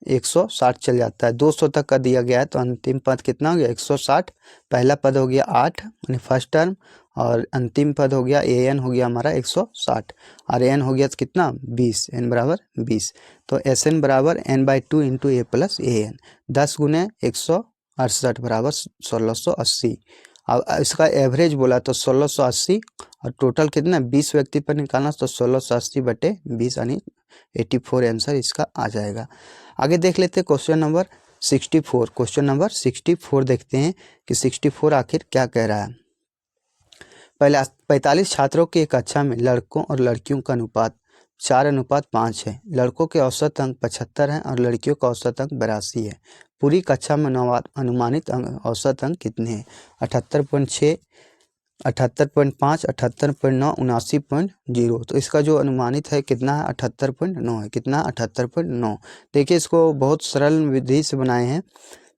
160 चल जाता है। 200 तक का दिया गया है तो अंतिम पद कितना हो गया 160। पहला पद हो गया 8 यानी फर्स्ट टर्म और अंतिम पद हो गया AN हो गया हमारा 160 और AN हो गया तो कितना 20, N बराबर 20। तो SN बराबर N/2 into A plus AN। 10 गुने 168 बराबर 1680। अब इसका एवरेज बोला तो 1680 और टोटल कितना 20 व्यक्ति पर निकालना तो 1680/20 यानी 84 आंसर इसका आ जाएगा। आगे देख लेते हैं क्वेश्चन नंबर 64। क्वेश्चन नंबर 64 देखते हैं कि 64 आखिर क्या कह रहा है। पहले 45 छात्रों की एक कक्षा में लड़कों और लड़कियों का अनुपात 4:5 है। लड़कों के औसत अंक 75 हैं और लड़कियों का औसत अंक 82 है। पूरी कक्षा में अनुमानित औसत अंक कितने हैं। 78.6, 78.5, 78.9, 79.0। तो इसका जो अनुमानित है कितना है 78.9 है। कितना 78.9। देखिए इसको बहुत सरल विधि से बनाए हैं।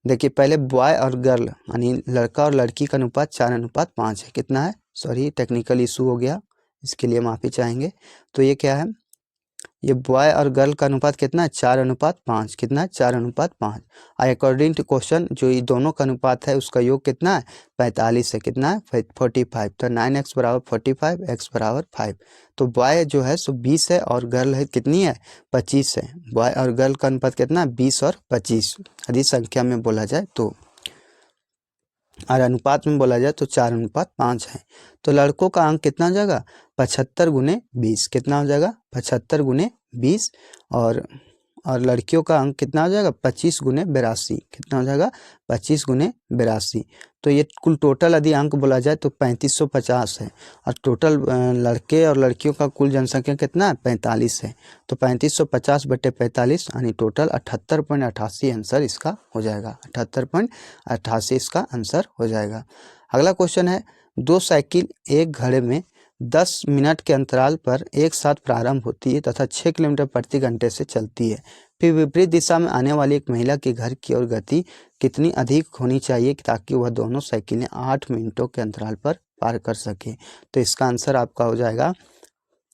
देखिए पहले बॉय और गर्ल यानी लड़का और लड़की का अनुपात 4:5 है। कितना है, सॉरी टेक्निकल इशू हो गया, इसके लिए माफ़ी चाहेंगे। तो ये क्या है, ये बॉय और गर्ल का अनुपात कितना है 4:5। कितना है 4:5। अकॉर्डिंग टू क्वेश्चन जो ये दोनों का अनुपात है उसका योग कितना है 45 है। कितना है 45। तो 9x बराबर 45, x बराबर 5। तो बॉय जो है सो 20 है और गर्ल है कितनी है 25 है। बॉय और गर्ल का अनुपात कितना है 20 और 25 यदि संख्या में बोला जाए तो, और अनुपात में बोला जाए तो 4:5 है। तो लड़कों का अंक कितना हो जाएगा 75 गुने 20। कितना हो जाएगा 75 गुने 20 और लड़कियों का अंक कितना हो जाएगा 25 गुने 82। कितना हो जाएगा 25 गुने 82। तो ये कुल टोटल यदि अंक बोला जाए तो 3550 है और टोटल लड़के और लड़कियों का कुल जनसंख्या कितना है 45 है। तो 3550/45 यानी टोटल 78.88 आंसर इसका हो जाएगा। 78.88 इसका आंसर हो जाएगा। अगला क्वेश्चन है, दो साइकिल एक घड़े में 10 मिनट के अंतराल पर एक साथ प्रारंभ होती है तथा 6 किलोमीटर प्रति घंटे से चलती है। फिर विपरीत दिशा में आने वाली एक महिला के घर की ओर गति कितनी अधिक होनी चाहिए ताकि वह दोनों साइकिलें 8 मिनटों के अंतराल पर पार कर सके। तो इसका आंसर आपका हो जाएगा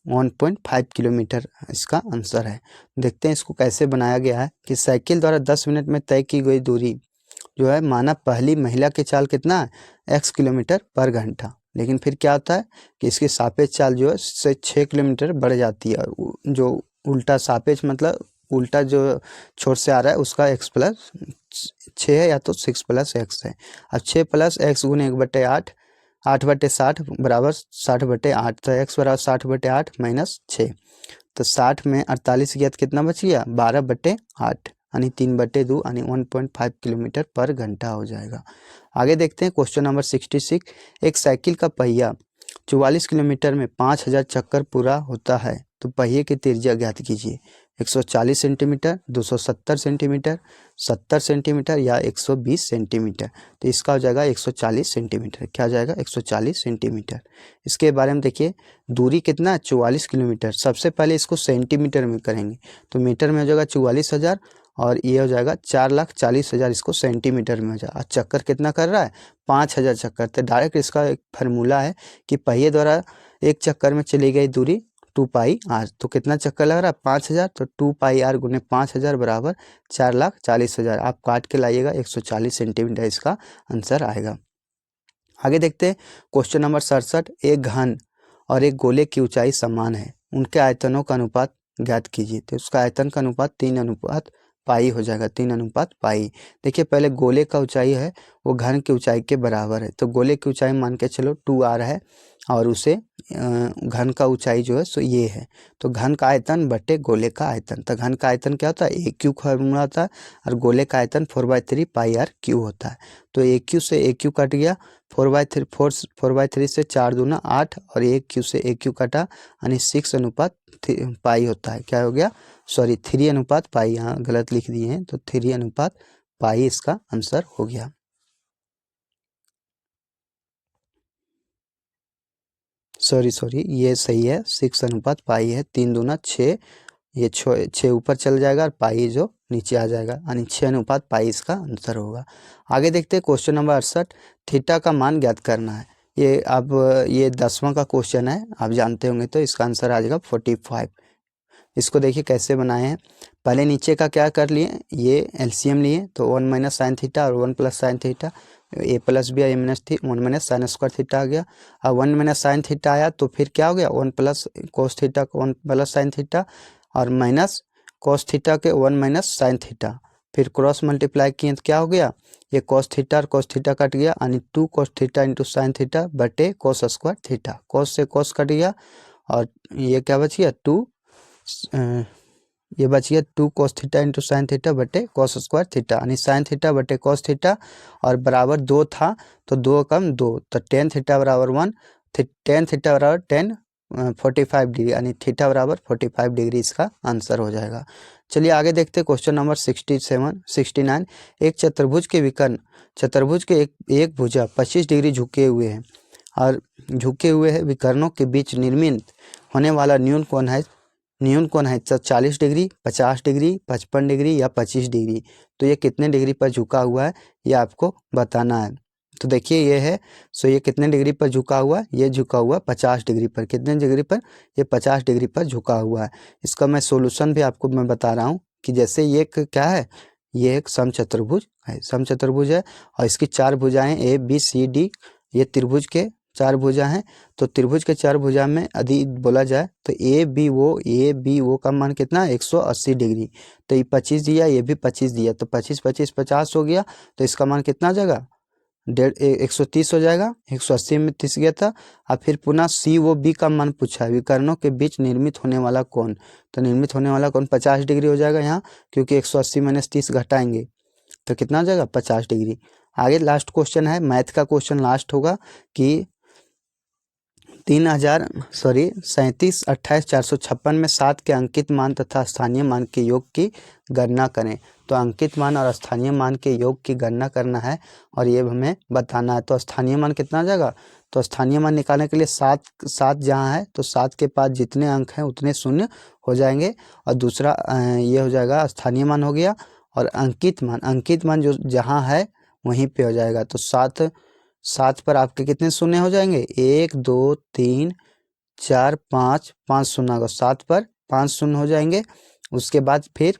1.5 किलोमीटर इसका आंसर है। देखते हैं इसको कैसे बनाया गया है कि साइकिल द्वारा 10 मिनट में तय की गई दूरी जो है माना पहली महिला की चाल कितना है x किलोमीटर पर घंटा, लेकिन फिर क्या होता है कि इसकी सापेक्ष चाल जो है से 6 किलोमीटर बढ़ जाती है और जो उल्टा सापेक्ष मतलब उल्टा जो छोर से आ रहा है उसका x प्लस 6 है या तो 6 + x है। अब 6 + x गुने 1/8, 8/60 बराबर 60/8। तो x बराबर 60/8 माइनस 6। तो 60 में 48 गया तो कितना बच गया 12/8 यानी 3/2 यानी 1.5 किलोमीटर पर घंटा हो जाएगा। आगे देखते हैं क्वेश्चन नंबर 66। एक साइकिल का पहिया 44 किलोमीटर में 5000 चक्कर पूरा होता है तो पहिए की त्रिज्या ज्ञात कीजिए। 140 सेंटीमीटर, 270 सेंटीमीटर, 70 सेंटीमीटर या 120 सेंटीमीटर। तो इसका हो जाएगा 140 सेंटीमीटर। क्या हो जाएगा? 140 सेंटीमीटर। इसके बारे में देखिए, दूरी कितना है? 44 किलोमीटर। सबसे पहले इसको सेंटीमीटर में करेंगे तो मीटर में हो जाएगा 44,000 और ये हो जाएगा 4,40,000, इसको सेंटीमीटर में हो जाएगा। चक्कर कितना कर रहा है? 5,000 चक्कर। तो डायरेक्ट इसका एक फार्मूला है कि पहिए द्वारा एक चक्कर में चली गई दूरी 2πr। तो कितना चक्कर लग रहा है? 5,000। तो 2πr गुने 5,000 बराबर 4,40,000। आप काट के लाइएगा, 140 सेंटीमीटर इसका आंसर आएगा। आगे देखते हैं क्वेश्चन नंबर 67। एक घन और एक गोले की ऊंचाई समान है, उनके आयतनों का अनुपात ज्ञात कीजिए। तो उसका आयतन का अनुपात 3:π हो जाएगा, 3:π। देखिए पहले गोले का ऊंचाई है वो घन की ऊंचाई के बराबर है। तो गोले की ऊंचाई मान के चलो 2r है और उसे घन का ऊंचाई जो है सो ये है। तो घन का आयतन बटे गोले का आयतन। तो घन का आयतन क्या होता है? AQ फॉर्मूला होता है और गोले का आयतन 4/3πr³ होता है। तो AQ से AQ कट गया, 4/3 से 4 दूना 8 और AQ से AQ कटा यानी 6:π होता है। क्या हो गया? सॉरी 3:π, यहाँ गलत लिख दिए हैं। तो 3:π इसका आंसर हो गया। सॉरी ये सही है, 6:π है। 3 दूना 6, ये 6 ऊपर चल जाएगा और पाई जो नीचे आ जाएगा यानी 6:π इसका आंसर होगा। आगे देखते हैं क्वेश्चन नंबर 68। थीटा का मान ज्ञात करना है। ये अब ये 10वां का क्वेश्चन है, आप जानते होंगे। तो इसका आंसर आ जाएगा 45। इसको देखिए कैसे बनाए हैं। पहले नीचे का क्या कर लिए, ये एलसीएम लिए। तो 1 - sin थीटा और 1 + sin theta, a + b 1 - sin square theta आ गया। अब 1 - sin थीटा आया तो फिर क्या हो गया? 1 + cos थीटा, 1 + sin थीटा और माइनस cos थीटा के 1 - sin थीटा। फिर क्रॉस मल्टीप्लाई किए तो क्या हो गया? ये cos थीटा और cos थीटा कट गया यानी 2 cos थीटा × sin थीटा बटे cos स्क्वायर थीटा। cos से cos कट गया और ये क्या बच गया? 2 ये बच गया 2 cos थीटा × sin थीटा बटे cos स्क्वायर थीटा यानी sin थीटा बटे cos थीटा और बराबर 2 था तो 2 कम 2 तो tan थीटा बराबर 1, tan थीटा बराबर 10 45 डिग्री यानी थीटा बराबर 45 डिग्री इसका आंसर हो जाएगा। चलिए आगे देखते हैं क्वेश्चन नंबर 69। एक चतुर्भुज के विकर्ण, चतुर्भुज के एक भुजा 25 डिग्री झुके हुए हैं और झुके हुए हैं विकर्णों के बीच निर्मित होने वाला न्यून कोण है 40 डिग्री, 50 डिग्री, 55 डिग्री या 25 डिग्री। तो ये कितने डिग्री पर झुका हुआ है ये आपको बताना है। तो देखिए ये है, सो ये कितने डिग्री पर झुका हुआ है? ये झुका हुआ 50 डिग्री पर। कितने डिग्री पर? ये 50 डिग्री पर झुका हुआ है। इसका मैं सोल्यूशन भी आपको मैं बता रहा हूँ कि जैसे ये क्या है, ये एक समचतुर्भुज है, समचतुर्भुज है और इसकी 4 भुजाएं ABCD, ये त्रिभुज के 4 भुजा हैं। तो त्रिभुज के 4 भुजा में यदि बोला जाए तो ABO का मान कितना है? 180 डिग्री। तो ये 25 दिया, ये भी 25 दिया, तो 25 25 50 हो गया। तो इसका मान कितना आ जाएगा? 130 हो जाएगा। 180 में 30 गया था। और फिर पुनः COB का मान पूछा है, विकर्णों के बीच निर्मित होने वाला कोण। तो निर्मित होने वाला कोण 50 डिग्री हो जाएगा यहाँ, क्योंकि 180 - 30 घटाएंगे तो कितना हो जाएगा? 50 डिग्री। आगे लास्ट क्वेश्चन है, मैथ का क्वेश्चन लास्ट होगा कि 37 28 456 में 7 के अंकित मान तथा स्थानीय मान के योग की गणना करें। तो अंकित मान और स्थानीय मान के योग की गणना करना है और ये हमें बताना है। तो स्थानीय मान कितना आ जाएगा? तो स्थानीय मान निकालने के लिए 7 जहाँ है तो 7 के पास जितने अंक हैं उतने शून्य हो जाएंगे और दूसरा ये हो जाएगा स्थानीय मान हो गया। और अंकित मान जो जहाँ है वहीं पे हो जाएगा। तो 7 पर आपके कितने शून्य हो जाएंगे? 1 2 3 4 5 शून्य होगा। 7 पर 5 शून्य हो जाएंगे। उसके बाद फिर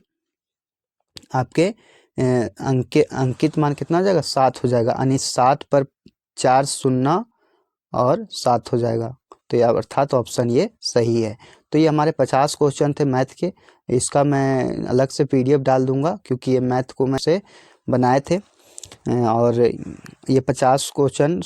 आपके अंकित मान कितना हो जाएगा? 7 हो जाएगा यानी 7 पर 4 शून्य और 7 हो जाएगा। तो ये अर्थात ऑप्शन ये सही है। तो ये हमारे 50 क्वेश्चन थे मैथ के। इसका मैं अलग से PDF डाल दूंगा क्योंकि ये मैथ को मैं से बनाए थे और ये 50 क्वेश्चन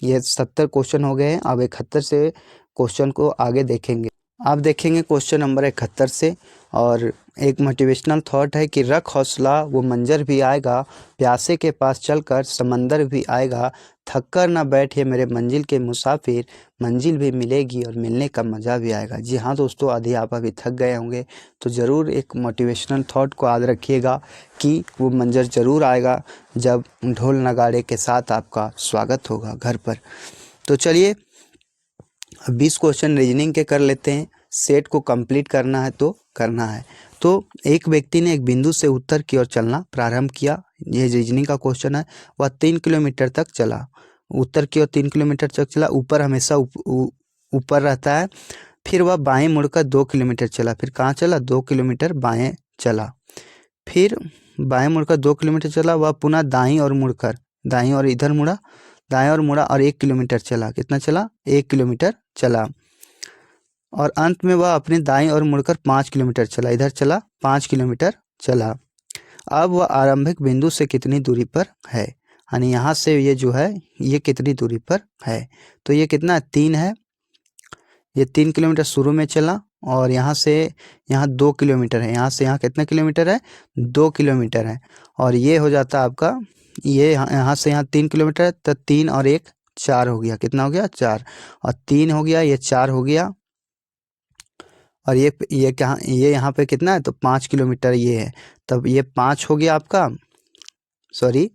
ये 70 क्वेश्चन हो गए हैं। अब 71 से क्वेश्चन को आगे देखेंगे। आप देखेंगे क्वेश्चन नंबर 71 से और एक मोटिवेशनल थॉट है कि रख हौसला वो मंजर भी आएगा, प्यासे के पास चलकर समंदर भी आएगा, थक कर ना बैठे मेरे मंजिल के मुसाफिर, मंजिल भी मिलेगी और मिलने का मज़ा भी आएगा। जी हाँ दोस्तों, आधी आप अभी थक गए होंगे तो ज़रूर एक मोटिवेशनल थॉट को याद रखिएगा कि वो मंजर ज़रूर आएगा जब ढोल नगाड़े के साथ आपका स्वागत होगा घर पर। तो चलिए 20 क्वेश्चन रीजनिंग के कर लेते हैं। सेट को कंप्लीट करना है तो करना है। तो एक व्यक्ति ने एक बिंदु से उत्तर की ओर चलना प्रारंभ किया, ये रीजनिंग का क्वेश्चन है। वह 3 किलोमीटर तक चला, उत्तर की ओर 3 किलोमीटर तक चला, ऊपर हमेशा ऊपर रहता है। फिर वह बाएं मुड़कर 2 किलोमीटर चला, फिर कहाँ चला, 2 किलोमीटर बाएं चला। फिर बाएं मुड़कर 2 किलोमीटर चला, वह पुनः दाईं और मुड़कर, दाईं और इधर मुड़ा, दाएं और मुड़ा और 1 किलोमीटर चला। कितना चला, 1 किलोमीटर चला। और अंत में वह अपने दाईं ओर मुड़कर 5 किलोमीटर चला, इधर चला 5 किलोमीटर चला। अब वह आरंभिक बिंदु से कितनी दूरी पर है, यानी यहाँ से ये जो है ये कितनी दूरी पर है। तो ये कितना 3 है, ये 3 किलोमीटर शुरू में चला और यहाँ से यहाँ 2 किलोमीटर है, यहाँ से यहाँ कितना किलोमीटर है, 2 किलोमीटर है। और ये हो जाता है आपका, ये यहाँ से यहाँ 3 किलोमीटर है, तो 3 और 1 4 हो गया। कितना हो गया, 4, और 3 हो गया, ये 4 हो गया, और ये क्या, ये यहाँ पे कितना है, तो 5 किलोमीटर ये है, तब ये 5 हो गया आपका, सॉरी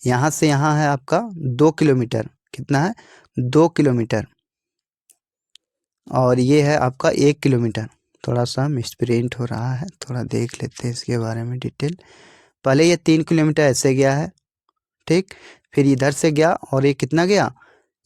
यहाँ से यहाँ है आपका 2 किलोमीटर। कितना है, 2 किलोमीटर, और ये है आपका 1 किलोमीटर। थोड़ा सा मिसप्रिंट हो रहा है, थोड़ा देख लेते हैं इसके बारे में डिटेल। पहले ये 3 किलोमीटर ऐसे गया है, ठीक, फिर इधर से गया और ये कितना गया,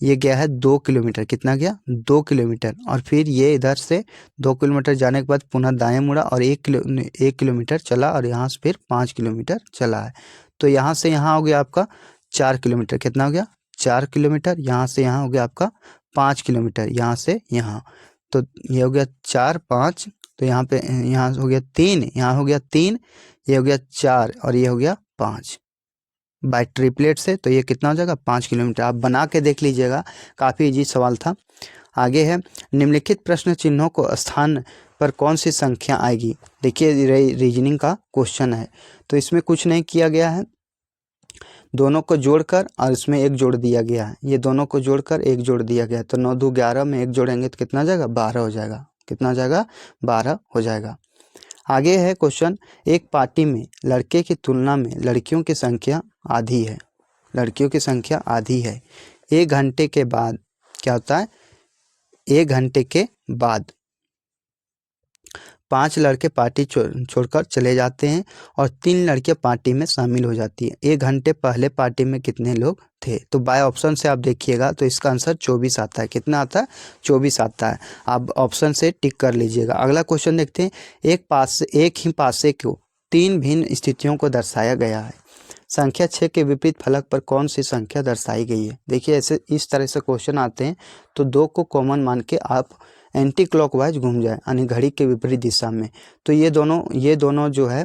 ये गया है 2 किलोमीटर। कितना गया, 2 किलोमीटर, और फिर ये इधर से 2 किलोमीटर जाने के बाद पुनः दाएं मुड़ा और 1 किलोमीटर चला, और यहाँ से फिर 5 किलोमीटर चला है। तो यहाँ से यहाँ हो गया आपका 4 किलोमीटर। कितना हो गया, 4 किलोमीटर। यहाँ से यहाँ हो गया आपका 5 किलोमीटर, यहाँ से यहाँ, तो ये हो गया 4 5, तो यहाँ पे यहाँ हो गया 3, यहाँ हो गया 3, ये हो गया 4, और ये हो गया 5 बाय ट्रिपलेट से। तो ये कितना हो जाएगा, 5 किलोमीटर। आप बना के देख लीजिएगा, काफ़ी इजी सवाल था। आगे है, निम्नलिखित प्रश्न चिन्हों को स्थान पर कौन सी संख्या आएगी। देखिए रीजनिंग का क्वेश्चन है, तो इसमें कुछ नहीं किया गया है, दोनों को जोड़कर और इसमें एक जोड़ दिया गया है। ये दोनों को जोड़कर एक जोड़ दिया गया है, तो 9 2 11 में एक जोड़ेंगे तो कितना हो जाएगा, 12 हो जाएगा। कितना हो जाएगा, 12 हो जाएगा। आगे है क्वेश्चन, एक पार्टी में लड़के की तुलना में लड़कियों की संख्या आधी है, लड़कियों की संख्या आधी है। 1 घंटे के बाद क्या होता है, 1 घंटे के बाद 5 लड़के पार्टी छोड़कर चले जाते हैं और 3 लड़कियां पार्टी में शामिल हो जाती है। 1 घंटे पहले पार्टी में कितने लोग थे। तो बाय ऑप्शन से आप देखिएगा तो इसका आंसर 24 आता है। कितना आता है, 24 आता है। आप ऑप्शन से टिक कर लीजिएगा। अगला क्वेश्चन देखते हैं, एक ही पासे को 3 भिन्न स्थितियों को दर्शाया गया है। संख्या 6 के विपरीत फलक पर कौन सी संख्या दर्शाई गई है। देखिए ऐसे इस तरह से क्वेश्चन आते हैं, तो 2 को कॉमन मान के आप एंटी क्लॉकवाइज घूम जाए, यानी घड़ी के विपरीत दिशा में। तो ये दोनों जो है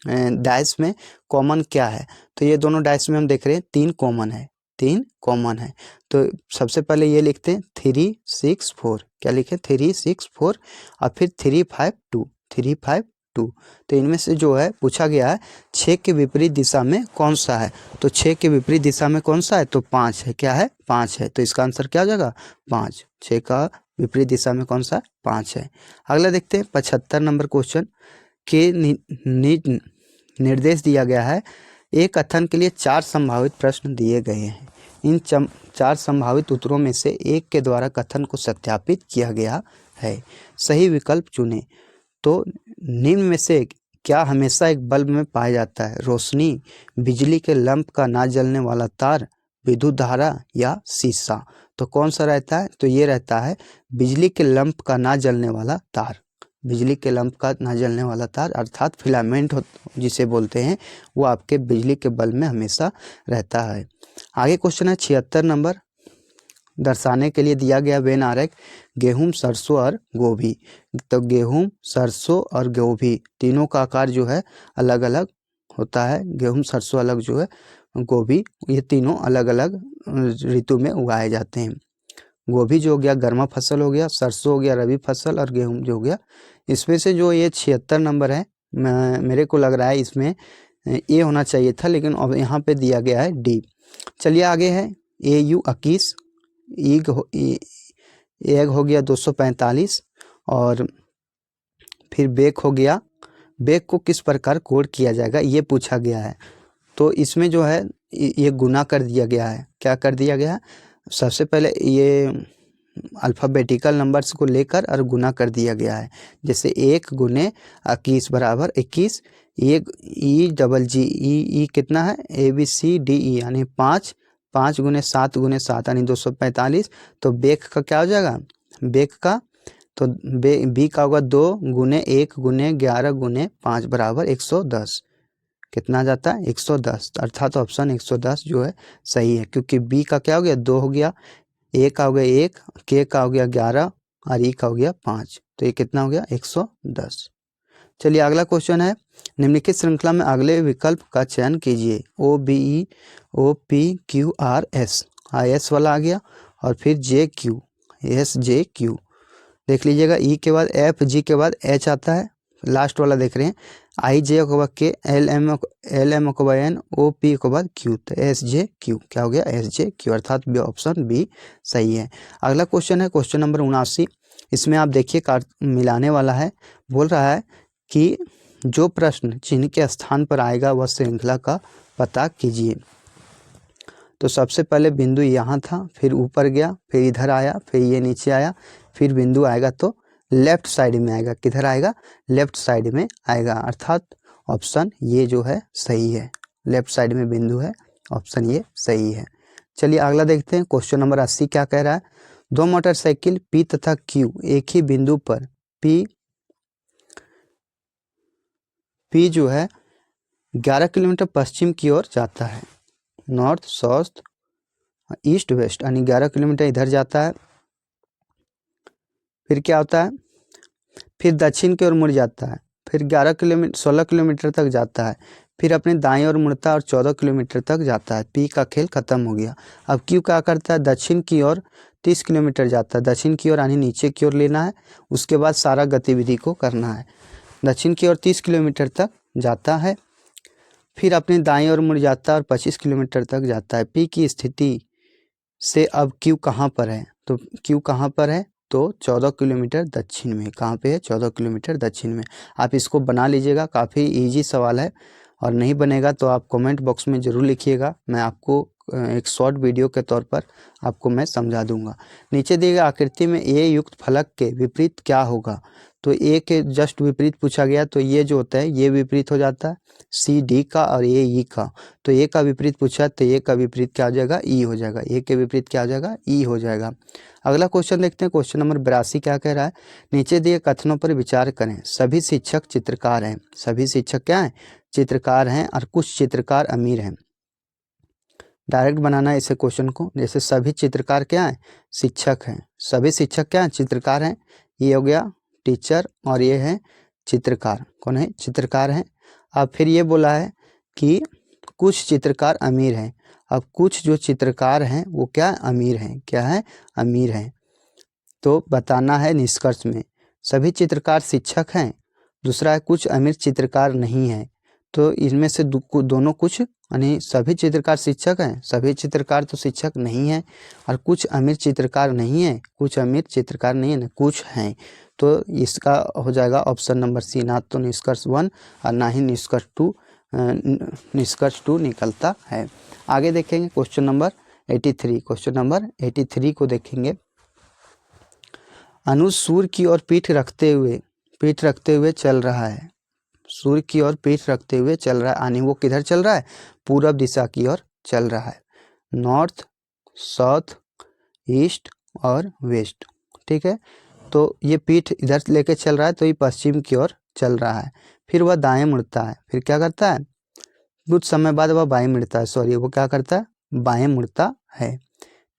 डाइस में कॉमन क्या है, तो ये दोनों डाइस में हम देख रहे हैं 3 कॉमन है, 3 कॉमन है। तो सबसे पहले ये लिखते हैं 3 6 4, क्या लिखे 3 6 4, और फिर 3 5 2, 3 5 2। तो इनमें से जो है पूछा गया है 6 के विपरीत दिशा में कौन सा है, तो 6 के विपरीत दिशा में कौन सा है, तो 5 है। क्या है, 5 है। तो इसका आंसर क्या हो जाएगा, 5। 6 का विपरीत दिशा में कौन सा, 5 है। अगला देखते हैं 75 नंबर क्वेश्चन के निर्देश दिया गया है। एक कथन के लिए 4 संभावित प्रश्न दिए गए हैं। इन 4 संभावित उत्तरों में से एक के द्वारा कथन को सत्यापित किया गया है। सही विकल्प चुनें। तो निम्न में से क्या हमेशा एक बल्ब में पाया जाता है, रोशनी, बिजली के लंप का ना जलने वाला तार, विद्युत धारा या शीशा। तो कौन सा रहता है, तो ये रहता है बिजली के लंप का ना जलने वाला तार। बिजली के लंप का ना जलने वाला तार अर्थात फिलामेंट जिसे बोलते हैं, वो आपके बिजली के बल्ब में हमेशा रहता है। आगे क्वेश्चन है 76 नंबर, दर्शाने के लिए दिया गया वेन आरेख, गेहूं, सरसों और गोभी। तो गेहूं, सरसों और गोभी तीनों का आकार जो है अलग अलग होता है। गेहूं, सरसों अलग जो है, गोभी, ये तीनों अलग अलग ऋतु में उगाए जाते हैं। गोभी जो हो गया गर्मा फसल हो गया, सरसों हो गया रबी फसल, और गेहूं जो हो गया इसमें से जो ये 76 नंबर है, मेरे को लग रहा है इसमें ए होना चाहिए था, लेकिन अब यहाँ पे दिया गया है डी। चलिए आगे है AU 21, एग हो गया 245, और फिर बेक हो गया। बेक को किस प्रकार कोड किया जाएगा ये पूछा गया है। तो इसमें जो है ये गुना कर दिया गया है। क्या कर दिया गया है? सबसे पहले ये अल्फ़ाबेटिकल नंबर्स को लेकर और गुना कर दिया गया है। जैसे 1 गुने 21 बराबर 21, ई कितना है ABCDE यानी 5, 5 गुने 7 गुने 7 यानी 245। तो बेक का क्या हो जाएगा? बेक का तो बी का होगा 2 गुने 1 गुने 11 गुने 5 बराबर 110। कितना जाता है? 110। अर्थात ऑप्शन 110 जो है सही है, क्योंकि बी का क्या हो गया? 2 हो गया, ए का हो गया 1, के का हो गया 11 और ई का हो गया 5। तो ये कितना हो गया? 110। चलिए अगला क्वेश्चन है, निम्नलिखित श्रृंखला में अगले विकल्प का चयन कीजिए। OBE OPQRS, एस वाला आ गया, और फिर JQ SJQ। देख लीजिएगा, ई के बाद F, जी के बाद H आता है, लास्ट वाला देख रहे हैं, IJ के बाद K, LM के बाद N, OP के बाद Q। तो SJQ क्या हो गया? SJQ, अर्थात ऑप्शन बी सही है। अगला क्वेश्चन है क्वेश्चन नंबर 79। इसमें आप देखिए कार्ड मिलाने वाला है। बोल रहा है कि जो प्रश्न चिन्ह के स्थान पर आएगा वह श्रृंखला का पता कीजिए। तो सबसे पहले बिंदु यहाँ था, फिर ऊपर गया, फिर इधर आया, फिर ये नीचे आया, फिर बिंदु आएगा तो लेफ्ट साइड में आएगा। किधर आएगा? लेफ्ट साइड में आएगा, अर्थात ऑप्शन ये जो है सही है। लेफ्ट साइड में बिंदु है, ऑप्शन ये सही है। चलिए अगला देखते हैं क्वेश्चन नंबर 80 क्या कह रहा है। दो मोटरसाइकिल P तथा Q एक ही बिंदु पर P जो है 11 किलोमीटर पश्चिम की ओर जाता है, नॉर्थ साउथ ईस्ट वेस्ट, यानी 11 किलोमीटर इधर जाता है। फिर क्या होता है? फिर दक्षिण की ओर मुड़ जाता है, फिर 16 किलोमीटर तक जाता है, फिर अपने दाएं ओर मुड़ता है और 14 किलोमीटर तक जाता है। पी का खेल खत्म हो गया। अब क्यू क्या करता है? दक्षिण की ओर 30 किलोमीटर जाता है, दक्षिण की ओर यानी नीचे की ओर लेना है, उसके बाद सारा गतिविधि को करना है। दक्षिण की ओर 30 किलोमीटर तक जाता है, फिर अपने दाएं ओर मुड़ जाता है और 25 किलोमीटर तक जाता है। पी की स्थिति से अब क्यू कहाँ पर है? तो क्यू कहाँ पर है? तो 14 किलोमीटर दक्षिण में। कहाँ पे है? 14 किलोमीटर दक्षिण में। आप इसको बना लीजिएगा, काफ़ी इजी सवाल है, और नहीं बनेगा तो आप कमेंट बॉक्स में ज़रूर लिखिएगा, मैं आपको एक शॉर्ट वीडियो के तौर पर आपको मैं समझा दूंगा। नीचे दिए गए आकृति में ए युक्त फलक के विपरीत क्या होगा? तो ए के जस्ट विपरीत पूछा गया, तो ये जो होता है ये विपरीत हो जाता है सी डी का, और ए ई का। तो ए का विपरीत पूछा तो ए का विपरीत क्या हो जाएगा? ई हो जाएगा। ए के विपरीत क्या हो जाएगा? ई हो जाएगा। अगला क्वेश्चन देखते हैं, क्वेश्चन नंबर 82 क्या कह रहा है। नीचे दिए कथनों पर विचार करें। सभी शिक्षक चित्रकार हैं। सभी शिक्षक क्या हैं? चित्रकार हैं, और कुछ चित्रकार अमीर हैं। डायरेक्ट बनाना है इसे क्वेश्चन को। जैसे सभी चित्रकार क्या हैं? शिक्षक हैं। सभी शिक्षक क्या हैं? चित्रकार हैं। ये हो गया टीचर, और ये है चित्रकार। कौन है? चित्रकार हैं। अब फिर ये बोला है कि कुछ चित्रकार अमीर हैं। अब कुछ जो चित्रकार हैं वो क्या? अमीर हैं। क्या है? अमीर हैं। तो बताना है निष्कर्ष में। सभी चित्रकार शिक्षक हैं। दूसरा है कुछ अमीर चित्रकार नहीं है। तो इनमें से दोनों कुछ, यानी सभी चित्रकार शिक्षक हैं, सभी चित्रकार तो शिक्षक नहीं है, और कुछ अमीर चित्रकार नहीं है, कुछ अमीर चित्रकार नहीं है ना, कुछ हैं। तो इसका हो जाएगा ऑप्शन नंबर सी, ना तो निष्कर्ष 1 और ना ही निष्कर्ष 2 निकलता है। आगे देखेंगे क्वेश्चन नंबर 83। क्वेश्चन नंबर 83 को देखेंगे। अनुज सूर्य की ओर पीठ रखते हुए चल रहा है। सूर्य की ओर पीठ रखते हुए चल रहा है, यानी वो किधर चल रहा है? पूरब दिशा की ओर चल रहा है, नॉर्थ साउथ ईस्ट और वेस्ट। ठीक है, तो ये पीठ इधर लेके चल रहा है, तो ये पश्चिम की ओर चल रहा है। फिर वह दाएं मुड़ता है, फिर क्या करता है? कुछ समय बाद वह बाएं मुड़ता है, सॉरी वो क्या करता है? बाएं मुड़ता है।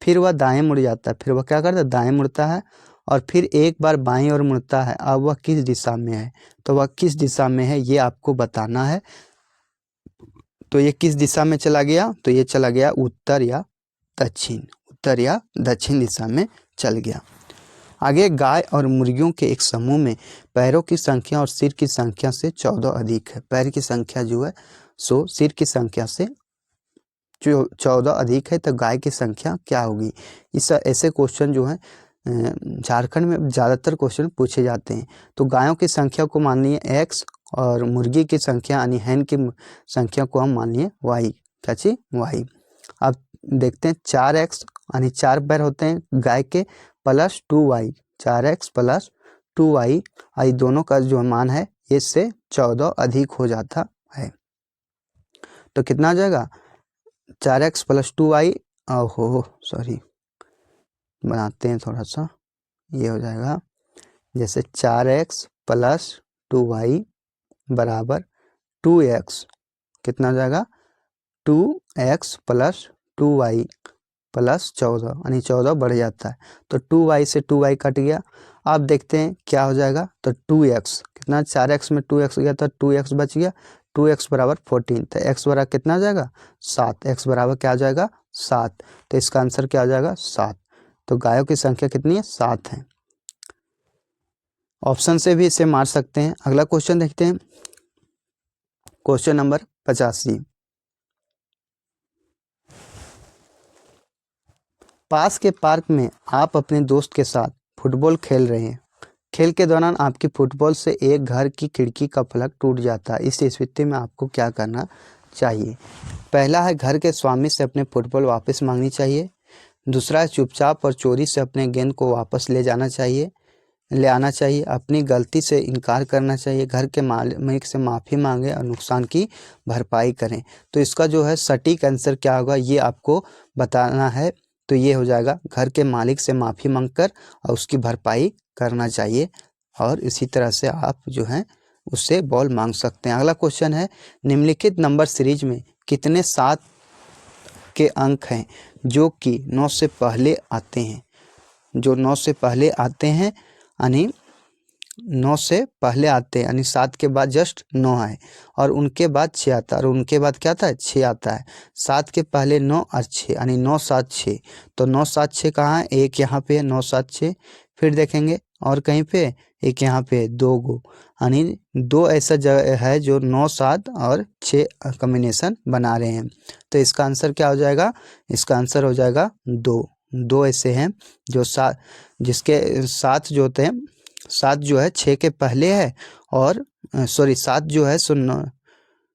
फिर वह दाएं मुड़ जाता है, फिर वह क्या करता है? दाएं मुड़ता है, और फिर एक बार बाईं ओर मुड़ता है। अब वह किस दिशा में है? तो वह किस दिशा में है ये आपको बताना है। तो ये किस दिशा में चला गया? तो ये चला गया उत्तर या दक्षिण, उत्तर या दक्षिण दिशा में चल गया। आगे गाय और मुर्गियों के एक समूह में पैरों की संख्या और सिर की संख्या से 14 अधिक है। पैर की संख्या जो है सो सिर की संख्या से जो 14 अधिक है, तो गाय की संख्या क्या होगी। इस ऐसे क्वेश्चन जो है झारखंड में ज़्यादातर क्वेश्चन पूछे जाते हैं। तो गायों की संख्या को मान लिए x और मुर्गी की संख्या यानी hen की संख्या को हम मान लिए y। क्या चीज y। अब देखते हैं 4x यानी 4 पैर होते हैं गाय के plus 2y, 4x plus 2y, आई दोनों का जो मान है इससे 14 अधिक हो जाता है। तो कितना हो जाएगा 4x प्लस 2y, हो सॉरी बनाते हैं थोड़ा सा, ये हो जाएगा जैसे 4x प्लस 2y बराबर 2x, कितना हो जाएगा 2x प्लस 2y प्लस 14 यानी 14 बढ़ जाता है। तो 2y से 2y कट गया। अब देखते हैं क्या हो जाएगा। तो 2x कितना 4x में 2x गया तो 2x बच गया, 2x बराबर 14। तो x बराबर कितना हो जाएगा 7, x बराबर क्या हो जाएगा 7। तो इसका आंसर क्या हो जाएगा 7। तो गायों की संख्या कितनी है 7 है। ऑप्शन से भी इसे मार सकते हैं। अगला क्वेश्चन देखते हैं, क्वेश्चन नंबर 85। पास के पार्क में आप अपने दोस्त के साथ फुटबॉल खेल रहे हैं। खेल के दौरान आपकी फुटबॉल से एक घर की खिड़की का फलक टूट जाता है। इस स्थिति में आपको क्या करना चाहिए। पहला है घर के स्वामी से अपने फुटबॉल वापस मांगनी चाहिए। दूसरा है चुपचाप और चोरी से अपने गेंद को वापस ले आना चाहिए। अपनी गलती से इनकार करना चाहिए। घर के मालिक से माफ़ी मांगे और नुकसान की भरपाई करें। तो इसका जो है सटीक आंसर क्या होगा ये आपको बताना है। तो ये हो जाएगा घर के मालिक से माफ़ी मांगकर और उसकी भरपाई करना चाहिए, और इसी तरह से आप जो है उससे बॉल मांग सकते हैं। अगला क्वेश्चन है, निम्नलिखित नंबर सीरीज में कितने 7 के अंक हैं जो कि 9 से पहले आते हैं। जो 9 से पहले आते हैं यानी 9 से पहले आते हैं यानी 7 के बाद जस्ट 9 है और उनके बाद 6 आता है और उनके बाद क्या आता है 6 आता है। 7 के पहले 9 और 6 यानी 9 7 6। तो 9 7 6 कहाँ है, एक यहाँ पे है 9 7 6। फिर देखेंगे और कहीं पे एक यहाँ पे 2 गो, यानी 2 ऐसा जगह है जो 9 7 और 6 कॉम्बिनेशन बना रहे हैं। तो इसका आंसर क्या हो जाएगा, इसका आंसर हो जाएगा 2 ऐसे हैं जो जिसके 7 जो होते हैं, 7 जो है 6 के पहले है और सॉरी 7 जो है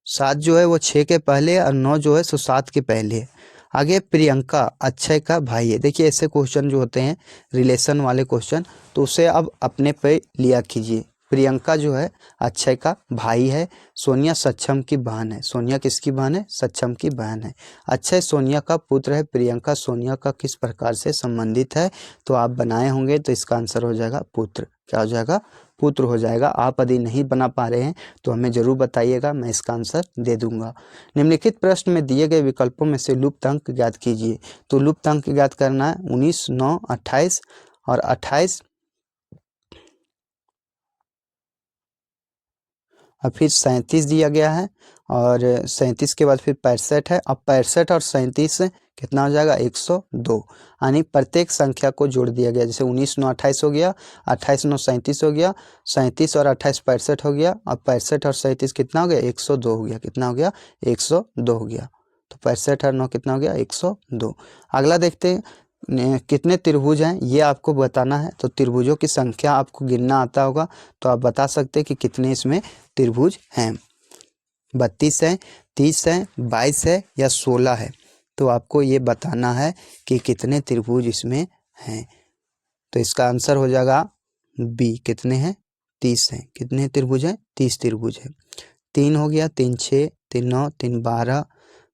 7 जो है वो 6 के पहले है और 9 जो है 7 के पहले है। आगे प्रियंका अक्षय का भाई है। देखिए ऐसे क्वेश्चन जो होते हैं रिलेशन वाले क्वेश्चन, तो उसे अब अपने पे लिया कीजिए। प्रियंका जो है अक्षय का भाई है, सोनिया सक्षम की बहन है। सोनिया किसकी बहन है, सक्षम की बहन है। अक्षय सोनिया का पुत्र है, प्रियंका सोनिया का किस प्रकार से संबंधित है। तो आप बनाए होंगे तो इसका आंसर हो जाएगा पुत्र। क्या हो जाएगा, पुत्र हो जाएगा। आप यदि नहीं बना पा रहे हैं तो हमें जरूर बताइएगा, मैं इसका आंसर दे दूंगा। निम्नलिखित प्रश्न में दिए गए विकल्पों में से लुप्त अंक ज्ञात कीजिए। तो लुप्त अंक ज्ञात करना है 19 9 28 और 28 और फिर 37 दिया गया है और 37 के बाद फिर 65 है। अब 65 और 37 कितना हो जाएगा 102, यानी प्रत्येक संख्या को जोड़ दिया गया। जैसे 19 9 28 हो गया, 28 9 37 हो गया, 37 और 28 65 हो गया। अब 65 और 37 कितना हो गया 102 हो गया। कितना हो गया 102 हो गया। तो 65 और 9 कितना हो गया 102। अगला देखते हैं कितने त्रिभुज हैं ये आपको बताना है। तो त्रिभुजों की संख्या आपको गिनना आता होगा तो आप बता सकते हैं कि कितने इसमें त्रिभुज हैं। 32 है, 30 है, 22 है या 16 है। तो आपको ये बताना है कि कितने त्रिभुज इसमें हैं। तो इसका आंसर हो जाएगा बी। कितने हैं 30 हैं। कितने त्रिभुज हैं 30 त्रिभुज है। 3 हो गया, 3 6, 3 9, 3 12,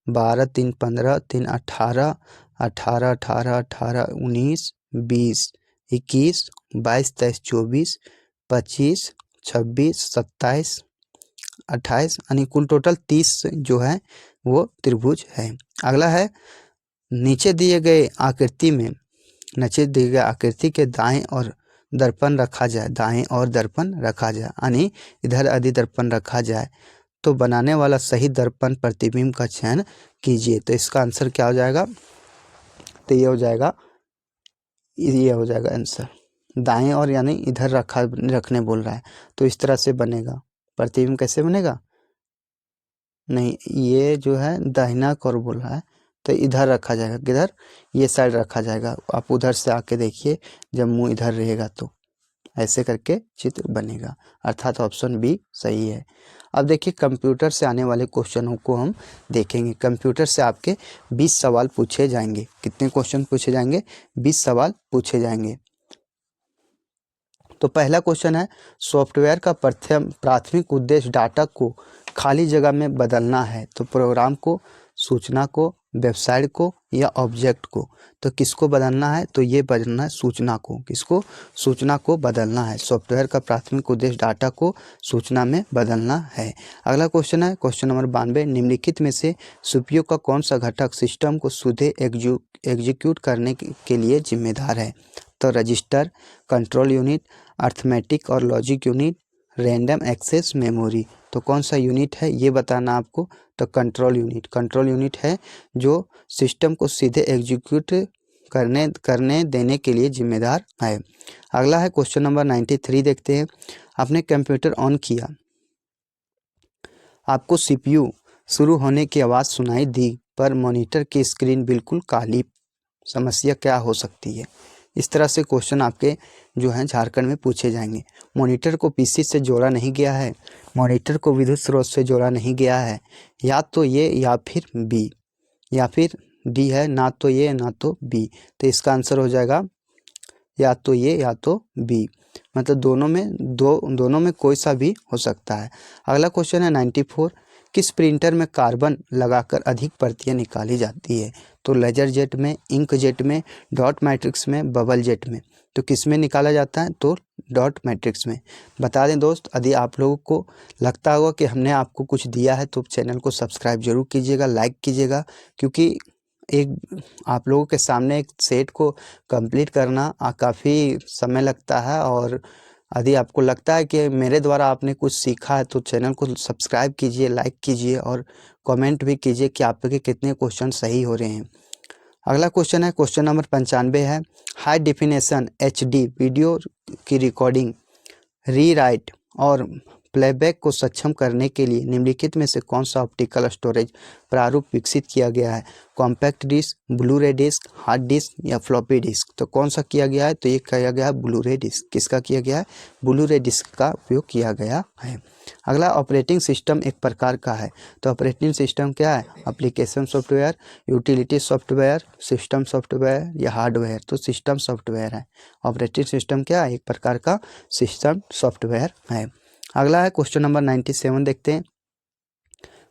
12 3 15, 3 18, 18 18 18 19 20 21 22 23 24 25 26 27 28 यानी कुल टोटल 30 जो है वो त्रिभुज है। अगला है नीचे दिए गए आकृति में के दाएं और दर्पण रखा जाए, दाएं और दर्पण रखा जाए यानी इधर यदि दर्पण रखा जाए तो बनाने वाला सही दर्पण प्रतिबिंब का चयन कीजिए। तो इसका आंसर क्या हो जाएगा, तो ये हो जाएगा आंसर। दाएं और यानी इधर रखने बोल रहा है, तो इस तरह से बनेगा। प्रतिबिंब कैसे बनेगा, नहीं ये जो है दाहिना कोण बोल रहा है, तो इधर रखा जाएगा, किधर, ये साइड रखा जाएगा। आप उधर से आके देखिए, जब मुंह इधर रहेगा तो ऐसे करके चित्र बनेगा, अर्थात ऑप्शन बी सही है। अब देखिए कंप्यूटर से आने वाले क्वेश्चनों को हम देखेंगे। कंप्यूटर से आपके 20 सवाल पूछे जाएंगे। कितने क्वेश्चन पूछे जाएंगे, 20 सवाल पूछे जाएंगे। तो पहला क्वेश्चन है, सॉफ्टवेयर का प्राथमिक उद्देश्य डाटा को खाली जगह में बदलना है, तो प्रोग्राम को, सूचना को, वेबसाइट को या ऑब्जेक्ट को। तो किसको बदलना है, तो ये बदलना है सूचना को। किसको, सूचना को बदलना है। सॉफ्टवेयर का प्राथमिक उद्देश्य डाटा को सूचना में बदलना है। अगला क्वेश्चन है क्वेश्चन नंबर 92, निम्नलिखित में से सीपीयू का कौन सा घटक सिस्टम को सीधे एग्जीक्यूट करने के लिए जिम्मेदार है। तो रजिस्टर, कंट्रोल यूनिट, अर्थमेटिक और logic unit, random access memory. तो कौन सा यूनिट है ये बताना आपको, तो कंट्रोल यूनिट। कंट्रोल यूनिट है जो सिस्टम को सीधे एग्जीक्यूट करने देने के लिए जिम्मेदार है। अगला है क्वेश्चन नंबर 93, देखते हैं। आपने कंप्यूटर ऑन किया, आपको सीपीयू शुरू होने की आवाज़ सुनाई दी, पर मॉनिटर की स्क्रीन बिल्कुल काली, समस्या क्या हो सकती है। इस तरह से क्वेश्चन आपके जो हैं झारखंड में पूछे जाएंगे। मॉनिटर को पीसी से जोड़ा नहीं गया है, मॉनिटर को विद्युत स्रोत से जोड़ा नहीं गया है, या तो ये या फिर बी, या फिर डी है, ना तो ये ना तो बी। तो इसका आंसर हो जाएगा या तो ये या तो बी, मतलब दोनों में कोई सा भी हो सकता है। अगला क्वेश्चन है 94, किस प्रिंटर में कार्बन लगाकर अधिक प्रतियां निकाली जाती है। तो लेजर जेट में, इंक जेट में, डॉट मैट्रिक्स में, बबल जेट में। तो किस में निकाला जाता है, तो डॉट मैट्रिक्स में। बता दें दोस्त, यदि आप लोगों को लगता होगा कि हमने आपको कुछ दिया है तो चैनल को सब्सक्राइब जरूर कीजिएगा, लाइक कीजिएगा, क्योंकि एक आप लोगों के सामने एक सेट को कंप्लीट करना काफ़ी समय लगता है। और यदि आपको लगता है कि मेरे द्वारा आपने कुछ सीखा है तो चैनल को सब्सक्राइब कीजिए, लाइक कीजिए और कमेंट भी कीजिए कि आपके कितने क्वेश्चन सही हो रहे हैं। अगला क्वेश्चन है क्वेश्चन नंबर 95 है, हाई डेफिनेशन HD वीडियो की रिकॉर्डिंग, रीराइट और प्लेबैक को सक्षम करने के लिए निम्नलिखित में से कौन सा ऑप्टिकल स्टोरेज प्रारूप विकसित किया गया है। कॉम्पैक्ट डिस्क, ब्लू रे डिस्क, हार्ड डिस्क या फ्लॉपी डिस्क। तो कौन सा किया गया है, तो ये किया गया है ब्लू रे डिस्क। किसका किया गया है, ब्लू रे डिस्क का उपयोग किया गया है। अगला, ऑपरेटिंग सिस्टम एक प्रकार का है। तो ऑपरेटिंग सिस्टम क्या है, application software, utility software, system software या हार्डवेयर। तो सिस्टम सॉफ्टवेयर है। ऑपरेटिंग सिस्टम क्या है, एक प्रकार का सिस्टम सॉफ्टवेयर है। अगला है क्वेश्चन नंबर 97, देखते हैं।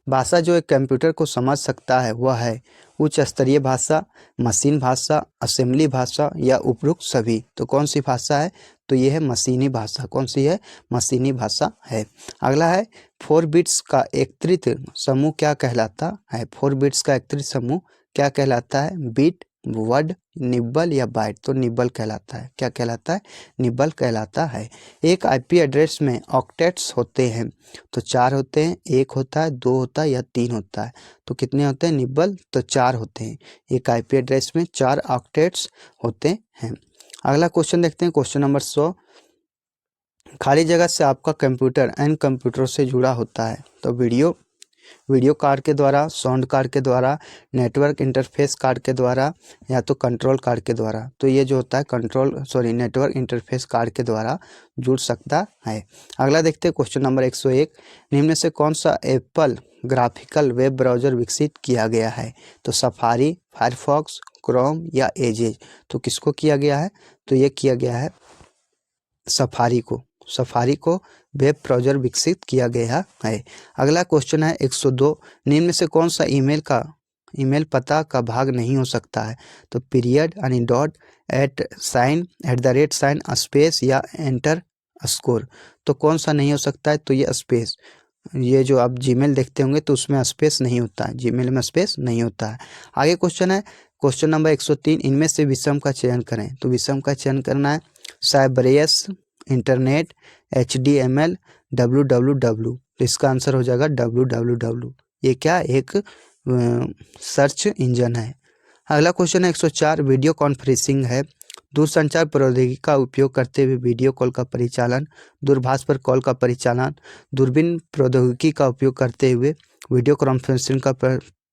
भाषा जो एक कंप्यूटर को समझ सकता है वह है उच्च स्तरीय भाषा, मशीन भाषा, असेंबली भाषा या उपरोक्त सभी। तो कौन सी भाषा है, तो ये है मशीनी भाषा। कौन सी है, मशीनी भाषा है। अगला है 4 बिट्स का एकत्रित समूह क्या कहलाता है। 4 बिट्स का एकत्रित समूह क्या कहलाता है, बिट, वर्ड, निब्बल या बाइट। तो निब्बल कहलाता है। क्या कहलाता है, निब्बल कहलाता है। एक आईपी एड्रेस में ऑक्टेट्स होते हैं। तो 4 होते हैं, 1 होता है, 2 होता है या 3 होता है। तो कितने होते हैं निब्बल, तो 4 होते हैं। एक आईपी एड्रेस में 4 ऑक्टेट्स होते हैं। अगला क्वेश्चन देखते हैं क्वेश्चन नंबर 100, खाली जगह से आपका कंप्यूटर अन्य कंप्यूटरों से जुड़ा होता है। तो वीडियो कार्ड के द्वारा, साउंड कार्ड के द्वारा, नेटवर्क इंटरफेस कार्ड के द्वारा या तो कंट्रोल कार्ड के द्वारा। तो ये जो होता है नेटवर्क इंटरफेस कार्ड के द्वारा जुड़ सकता है। अगला देखते हैं क्वेश्चन नंबर 101, निम्न में से कौन सा एप्पल ग्राफिकल वेब ब्राउज़र विकसित किया गया है। तो सफारी, फायरफॉक्स, क्रोम या एजेज। तो किसको किया गया है, तो ये किया गया है सफारी को वेब ब्राउज़र विकसित किया गया है। अगला क्वेश्चन है 102, निम्न में से कौन सा ईमेल पता का भाग नहीं हो सकता है। तो पीरियड यानी डॉट, @साइन, स्पेस या एंटर स्कोर। तो कौन सा नहीं हो सकता है, तो ये स्पेस। ये जो आप जीमेल देखते होंगे तो उसमें स्पेस नहीं होता है, जीमेल में स्पेस नहीं होता है। आगे क्वेश्चन है क्वेश्चन नंबर 103, इनमें से विषम का चयन करें। तो विषम का चयन करना है साइबरेस, इंटरनेट, HTML, www। तो इसका आंसर हो जाएगा www। ये क्या, एक सर्च इंजन है। अगला क्वेश्चन है 104, वीडियो कॉन्फ्रेंसिंग है। दूरसंचार प्रौद्योगिकी का उपयोग करते हुए वीडियो कॉल का परिचालन, दूरभाष पर कॉल का परिचालन, दूरबीन प्रौद्योगिकी का उपयोग करते हुए वीडियो कॉन्फ्रेंसिंग का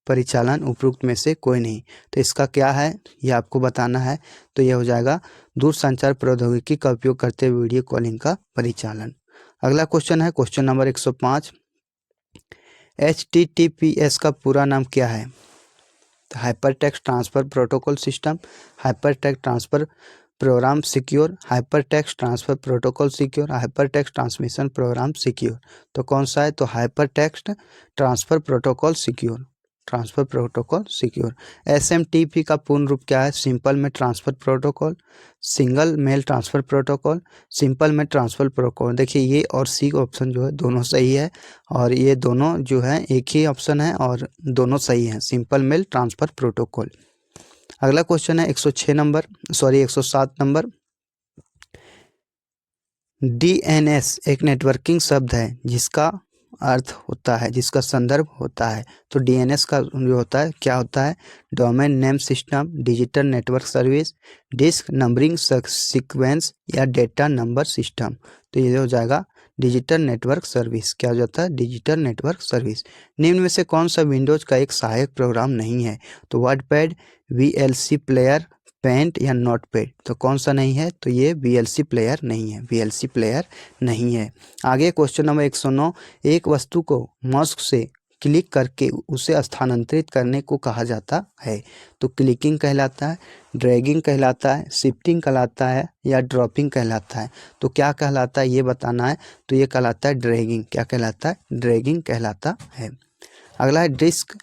परिचालन उपरोक्त में से कोई नहीं। तो इसका क्या है ये आपको बताना है। तो यह हो जाएगा दूरसंचार प्रौद्योगिकी का उपयोग करते हुए वीडियो कॉलिंग का परिचालन। अगला क्वेश्चन है क्वेश्चन नंबर 105। HTTPS का पूरा नाम क्या है? Hyper text transfer protocol system, hyper text transfer program secure, hyper text transfer protocol secure, hyper text transmission program secure. तो कौन सा है? तो hyper text transfer protocol secure, transfer protocol secure. SMTP का पूर्ण रूप क्या है? Simple mail transfer protocol, single mail transfer protocol, simple mail transfer protocol. देखिए ये और सी ऑप्शन जो है दोनों सही है, और ये दोनों जो है एक ही ऑप्शन है और दोनों सही हैं, सिंपल मेल ट्रांसफ़र प्रोटोकॉल। अगला क्वेश्चन है 107 नंबर। DNS एक नेटवर्किंग शब्द है जिसका अर्थ होता है, जिसका संदर्भ होता है। तो DNS का जो होता है क्या होता है? Domain name system, digital network service, disk numbering sequence या डेटा नंबर सिस्टम। तो ये हो जाएगा डिजिटल नेटवर्क सर्विस। क्या हो जाता है? Digital network service. निम्न में से कौन सा विंडोज का एक सहायक प्रोग्राम नहीं है? तो वर्डपैड, VLC प्लेयर, पेंट या नोटपैड। तो कौन सा नहीं है? तो ये VLC प्लेयर नहीं है, VLC प्लेयर नहीं है। आगे क्वेश्चन नंबर 109। एक वस्तु को माउस से क्लिक करके उसे स्थानांतरित करने को कहा जाता है। तो क्लिकिंग कहलाता है, ड्रैगिंग कहलाता है, शिफ्टिंग कहलाता है या ड्रॉपिंग कहलाता है। तो क्या कहलाता है ये बताना है। तो ये कहलाता है ड्रैगिंग। क्या कहलाता है? ड्रैगिंग कहलाता है। अगला है disc.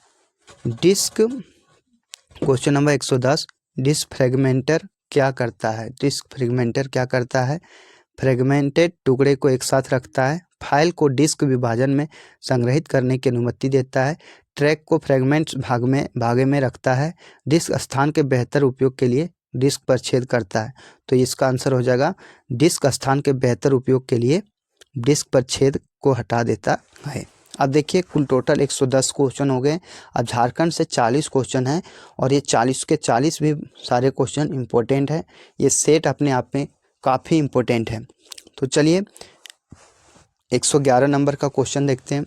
Question number 110। Disc fragmenter क्या करता है? डिस्क फ्रेगमेंटर क्या करता है? फ्रेगमेंटेड टुकड़े को एक साथ रखता है, फाइल को डिस्क विभाजन में संग्रहित करने की अनुमति देता है, ट्रैक को फ्रेगमेंट्स भागे में रखता है, डिस्क स्थान के बेहतर उपयोग के लिए डिस्क पर छेद करता है। तो इसका आंसर हो जाएगा डिस्क स्थान के बेहतर उपयोग के लिए डिस्क पर छेद को हटा देता है। अब देखिए कुल टोटल 110 क्वेश्चन हो गए। अब झारखंड से 40 क्वेश्चन हैं और ये 40 के 40 भी सारे क्वेश्चन इम्पोर्टेंट है। ये सेट अपने आप में काफ़ी इम्पोर्टेंट है। तो चलिए 111 नंबर का क्वेश्चन देखते हैं।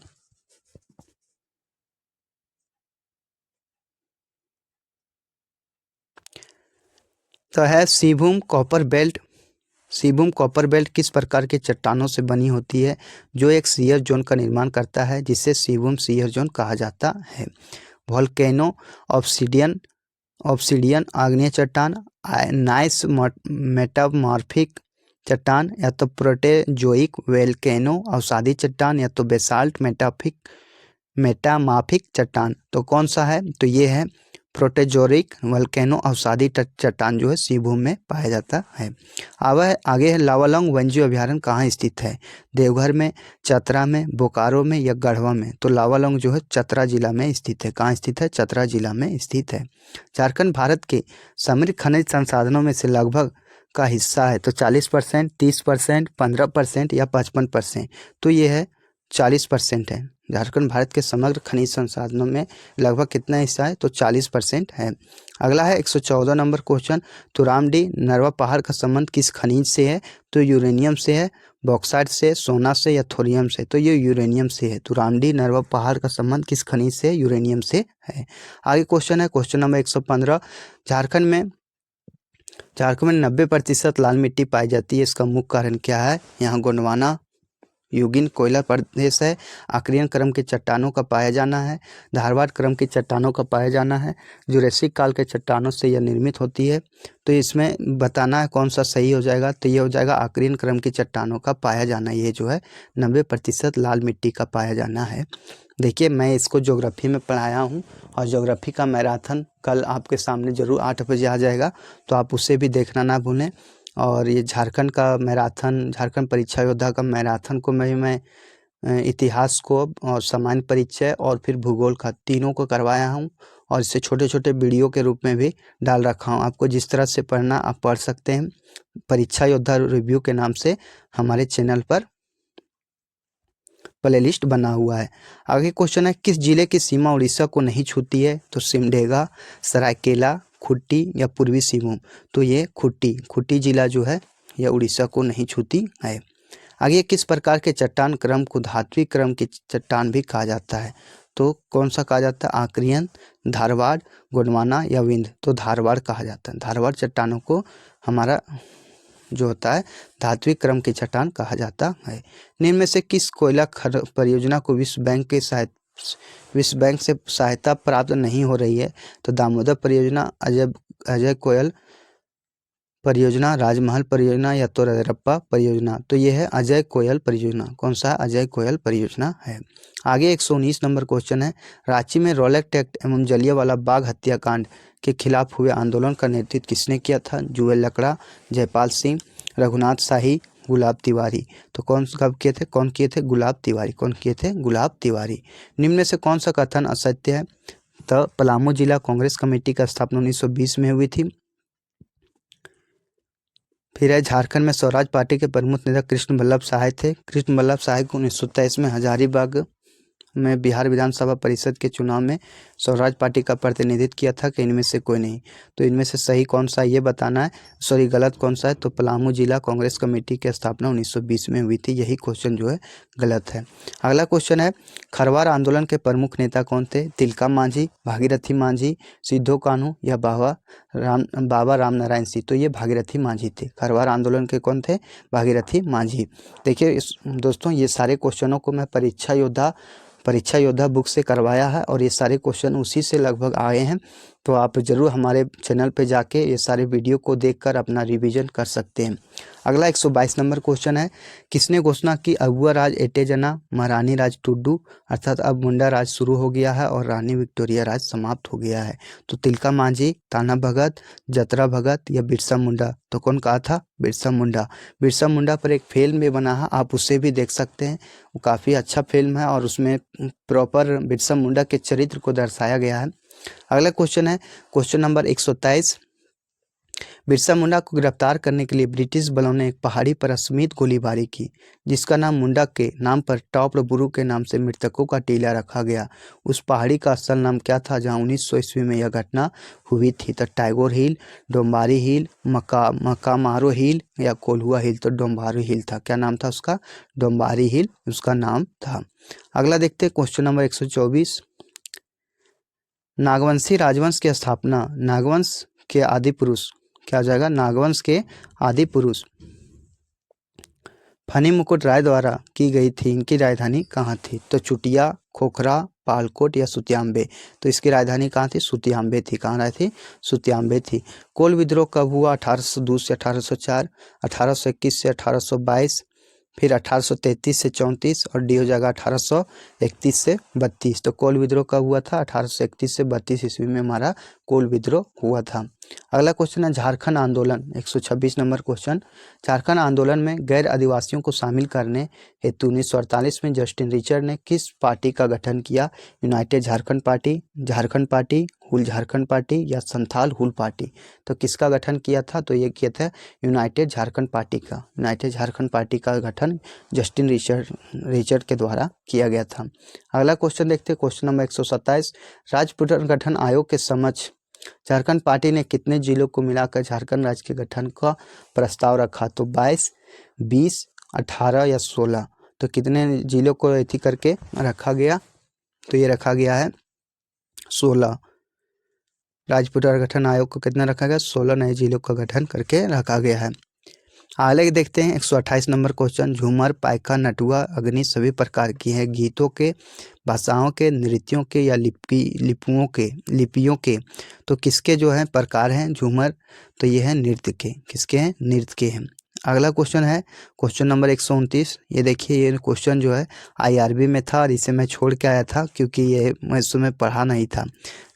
तो है Singhbhum copper belt. Singhbhum copper belt किस प्रकार के चट्टानों से बनी होती है जो एक शियर जोन का निर्माण करता है, जिसे सिंहभूम शियर जोन कहा जाता है? वोल्केनो, ऑब्सिडियन आग्नेय चट्टान, नाइस मेटामॉर्फिक चट्टान या तो प्रोटेजोइक वोल्केनो अवसादी चट्टान या तो बेसाल्ट मेटामाफिक चट्टान। तो कौन सा है? तो ये है प्रोटेजोरिक वोल्केनो अवसादी चट्टान जो है सिंहभूम में पाया जाता है। आगे है लावालौंग वन्यजीव अभयारण्य कहाँ स्थित है? देवघर में, चतरा में, बोकारो में या गढ़वा में? तो लावालौंग जो है चतरा जिला में स्थित है। कहाँ स्थित है? चतरा जिला में स्थित है। झारखंड भारत के समृद्ध खनिज संसाधनों में से लगभग का हिस्सा है। तो 40%, 30%, 15% या 55%। तो ये है 40% है। झारखंड भारत के समग्र खनिज संसाधनों में लगभग कितना हिस्सा है? तो 40% है। अगला है 114 नंबर क्वेश्चन। तुरामडी नरवा पहाड़ का संबंध किस खनिज से है? तो यूरेनियम से है, बॉक्साइट से, सोना से या थोरियम से? तो ये यूरेनियम से है। तुरामडी नरवा पहाड़ का संबंध किस खनिज से? यूरेनियम से है। आगे क्वेश्चन है क्वेश्चन नंबर 115। झारखंड में 90% लाल मिट्टी पाई जाती है, इसका मुख्य कारण क्या है? यहाँ गोंडवाना युगिन कोयला प्रदेश है, आक्रियन क्रम के चट्टानों का पाया जाना है, धारवाड़ क्रम की चट्टानों का पाया जाना है, जुरेसिक काल के चट्टानों से यह निर्मित होती है। तो इसमें बताना है कौन सा सही हो जाएगा। तो ये हो जाएगा आक्रियन क्रम की चट्टानों का पाया जाना। ये जो है 90% लाल मिट्टी का पाया जाना है। देखिए मैं इसको ज्योग्राफी में पढ़ाया हूँ और ज्योग्राफी का मैराथन कल आपके सामने ज़रूर 8 बजे आ जाएगा, तो आप उसे भी देखना ना भूलें। और ये झारखंड का मैराथन, झारखंड परीक्षा योद्धा का मैराथन को मैं इतिहास को और सामान्य परिचय और फिर भूगोल का तीनों को करवाया हूँ और इसे छोटे छोटे वीडियो के रूप में भी डाल रखा हूँ। आपको जिस तरह से पढ़ना आप पढ़ सकते हैं। परीक्षा योद्धा रिव्यू के नाम से हमारे चैनल पर प्लेलिस्ट बना हुआ है। आगे क्वेश्चन है किस जिले की सीमा उड़ीसा को नहीं छूती है? तो सिमडेगा, सरायकेला, खुट्टी या पूर्वी सिंहभूम? तो ये खुट्टी जिला जो है यह उड़ीसा को नहीं छूती है। आगे किस प्रकार के चट्टान क्रम को धात्विक क्रम की चट्टान भी कहा जाता है? तो कौन सा कहा जाता है? आक्रियन, धारवाड़, गोंडवाना या विंध्य? तो धारवाड़ कहा जाता है। धारवाड़ चट्टानों को हमारा जो होता है धात्विक क्रम की चट्टान कहा जाता है। निम्न में से किस कोयला परियोजना को विश्व बैंक से सहायता प्राप्त नहीं हो रही है? तो दामोदर परियोजना, अजय कोयल परियोजना, राजमहल परियोजना या तो रजरप्पा परियोजना? तो ये है अजय कोयल परियोजना। कौन सा? अजय कोयल परियोजना है। आगे 119 नंबर क्वेश्चन है, रांची में रॉलेट एक्ट एवं जलियांवाला बाग हत्याकांड के खिलाफ हुए आंदोलन का नेतृत्व किसने किया था? जुएल लकड़ा, जयपाल सिंह, रघुनाथ शाही, गुलाब तिवारी? तो कौन कब किए थे? कौन किए थे? गुलाब तिवारी। कौन किए थे? गुलाब तिवारी। निम्न में से कौन सा कथन असत्य है? तो पलामू जिला कांग्रेस कमेटी का स्थापना 1920 में हुई थी। फिर है झारखंड में स्वराज पार्टी के प्रमुख नेता कृष्ण वल्लभ सहाय थे। कृष्ण वल्लभ सहाय को 1923 में हजारीबाग में बिहार विधानसभा परिषद के चुनाव में स्वराज पार्टी का प्रतिनिधित्व किया था कि इनमें से कोई नहीं? तो इनमें से सही कौन सा ये बताना है, सॉरी गलत कौन सा है? तो पलामू जिला कांग्रेस कमेटी की स्थापना 1920 में हुई थी। यही क्वेश्चन जो है गलत है। अगला क्वेश्चन है, खरवार आंदोलन के प्रमुख नेता कौन थे? तिलका मांझी, भागीरथी मांझी, सिद्धो कान्हू या बाबा राम नारायण सिंह? तो ये भागीरथी मांझी थे। खरवार आंदोलन के कौन थे? भागीरथी मांझी। देखिए दोस्तों, ये सारे क्वेश्चनों को मैं परीक्षा योद्धा बुक से करवाया है और ये सारे क्वेश्चन उसी से लगभग आए हैं। तो आप ज़रूर हमारे चैनल पे जाके ये सारे वीडियो को देखकर अपना रिवीजन कर सकते हैं। अगला 122 नंबर क्वेश्चन है, किसने घोषणा की अगुआ राज एटे जना, महारानी राज टुड्डू? अर्थात अब मुंडा राज शुरू हो गया है और रानी विक्टोरिया राज समाप्त हो गया है। तो तिलका मांझी, ताना भगत, जतरा भगत या बिरसा मुंडा? तो कौन कहा था? बिरसा मुंडा। बिरसा मुंडा पर एक फिल्म भी बना है, आप उसे भी देख सकते हैं। वो काफ़ी अच्छा फिल्म है और उसमें प्रॉपर बिरसा मुंडा के चरित्र को दर्शाया गया है। अगला क्वेश्चन है क्वेश्चन नंबर 123, बिरसा मुंडा को गिरफ्तार करने के लिए ब्रिटिश बलों ने एक पहाड़ी पर असीमित गोलीबारी की, जिसका नाम मुंडा के नाम पर टॉप बुरू के नाम से मृतकों का टीला रखा गया। उस पहाड़ी का असल नाम क्या था जहां 1900 ईस्वी में यह घटना हुई थी? तो टैगोर हिल, डोम्बारी हिल, मकामारो हिल या कोल्हुआ हिल? तो डोम्बारी हिल था। क्या नाम था उसका? डोम्बारी हिल उसका नाम था। अगला देखते हैं क्वेश्चन नंबर 124, नागवंशी राजवंश की स्थापना, नागवंश के आदि पुरुष क्या हो जाएगा? नागवंश के आदि पुरुष फनी मुकुट राय द्वारा की गई थी। इनकी राजधानी कहाँ थी? तो चुटिया, खोखरा, पालकोट या सुतियाम्बे? तो इसकी राजधानी कहाँ थी? सुतियाम्बे थी। कहाँ रही थी? सुतियाम्बे थी। कोल विद्रोह कब हुआ? 1802 से 1804, 1821 से 1822, फिर 1833 से 34 और डी हो जाएगा 1831 से 32। तो कोल विद्रोह कब हुआ था? 1831 से 32 ईस्वी में हमारा कोल विद्रोह हुआ था। अगला क्वेश्चन है झारखंड आंदोलन, 126 नंबर क्वेश्चन, झारखंड आंदोलन में गैर आदिवासियों को शामिल करने हेतु 1948 में जस्टिन रिचर्ड ने किस पार्टी का गठन किया? यूनाइटेड झारखंड पार्टी, हुल झारखंड पार्टी या संथाल हुल पार्टी? तो किसका गठन किया था? तो ये किया था यूनाइटेड झारखंड पार्टी का। यूनाइटेड झारखंड पार्टी का गठन जस्टिन रिचर्ड के द्वारा किया गया था। अगला क्वेश्चन देखते हैं क्वेश्चन नंबर 127, राज्य पुनर्गठन आयोग के समक्ष झारखंड पार्टी ने कितने जिलों को मिलाकर झारखंड राज्य के गठन का प्रस्ताव रखा? तो 22, 20, 18 या 16? तो कितने जिलों को ऐसी करके रखा गया? तो ये रखा गया है 16। राज्य पुनर्गठन आयोग को कितना रखा गया? 16 नए जिलों का गठन करके रखा गया है। आगे देखते हैं 128 नंबर क्वेश्चन, झूमर, पाइका, नटुआ, अग्नि सभी प्रकार की हैं गीतों के, भाषाओं के, नृत्यों के या लिपियों के? तो किसके जो है प्रकार हैं झूमर? तो ये है नृत्य के। किसके हैं? नृत्य के हैं। अगला क्वेश्चन है क्वेश्चन नंबर 129, ये देखिए ये क्वेश्चन जो है IRB में था और इसे मैं छोड़ के आया था क्योंकि ये मैं इस समय पढ़ा नहीं था।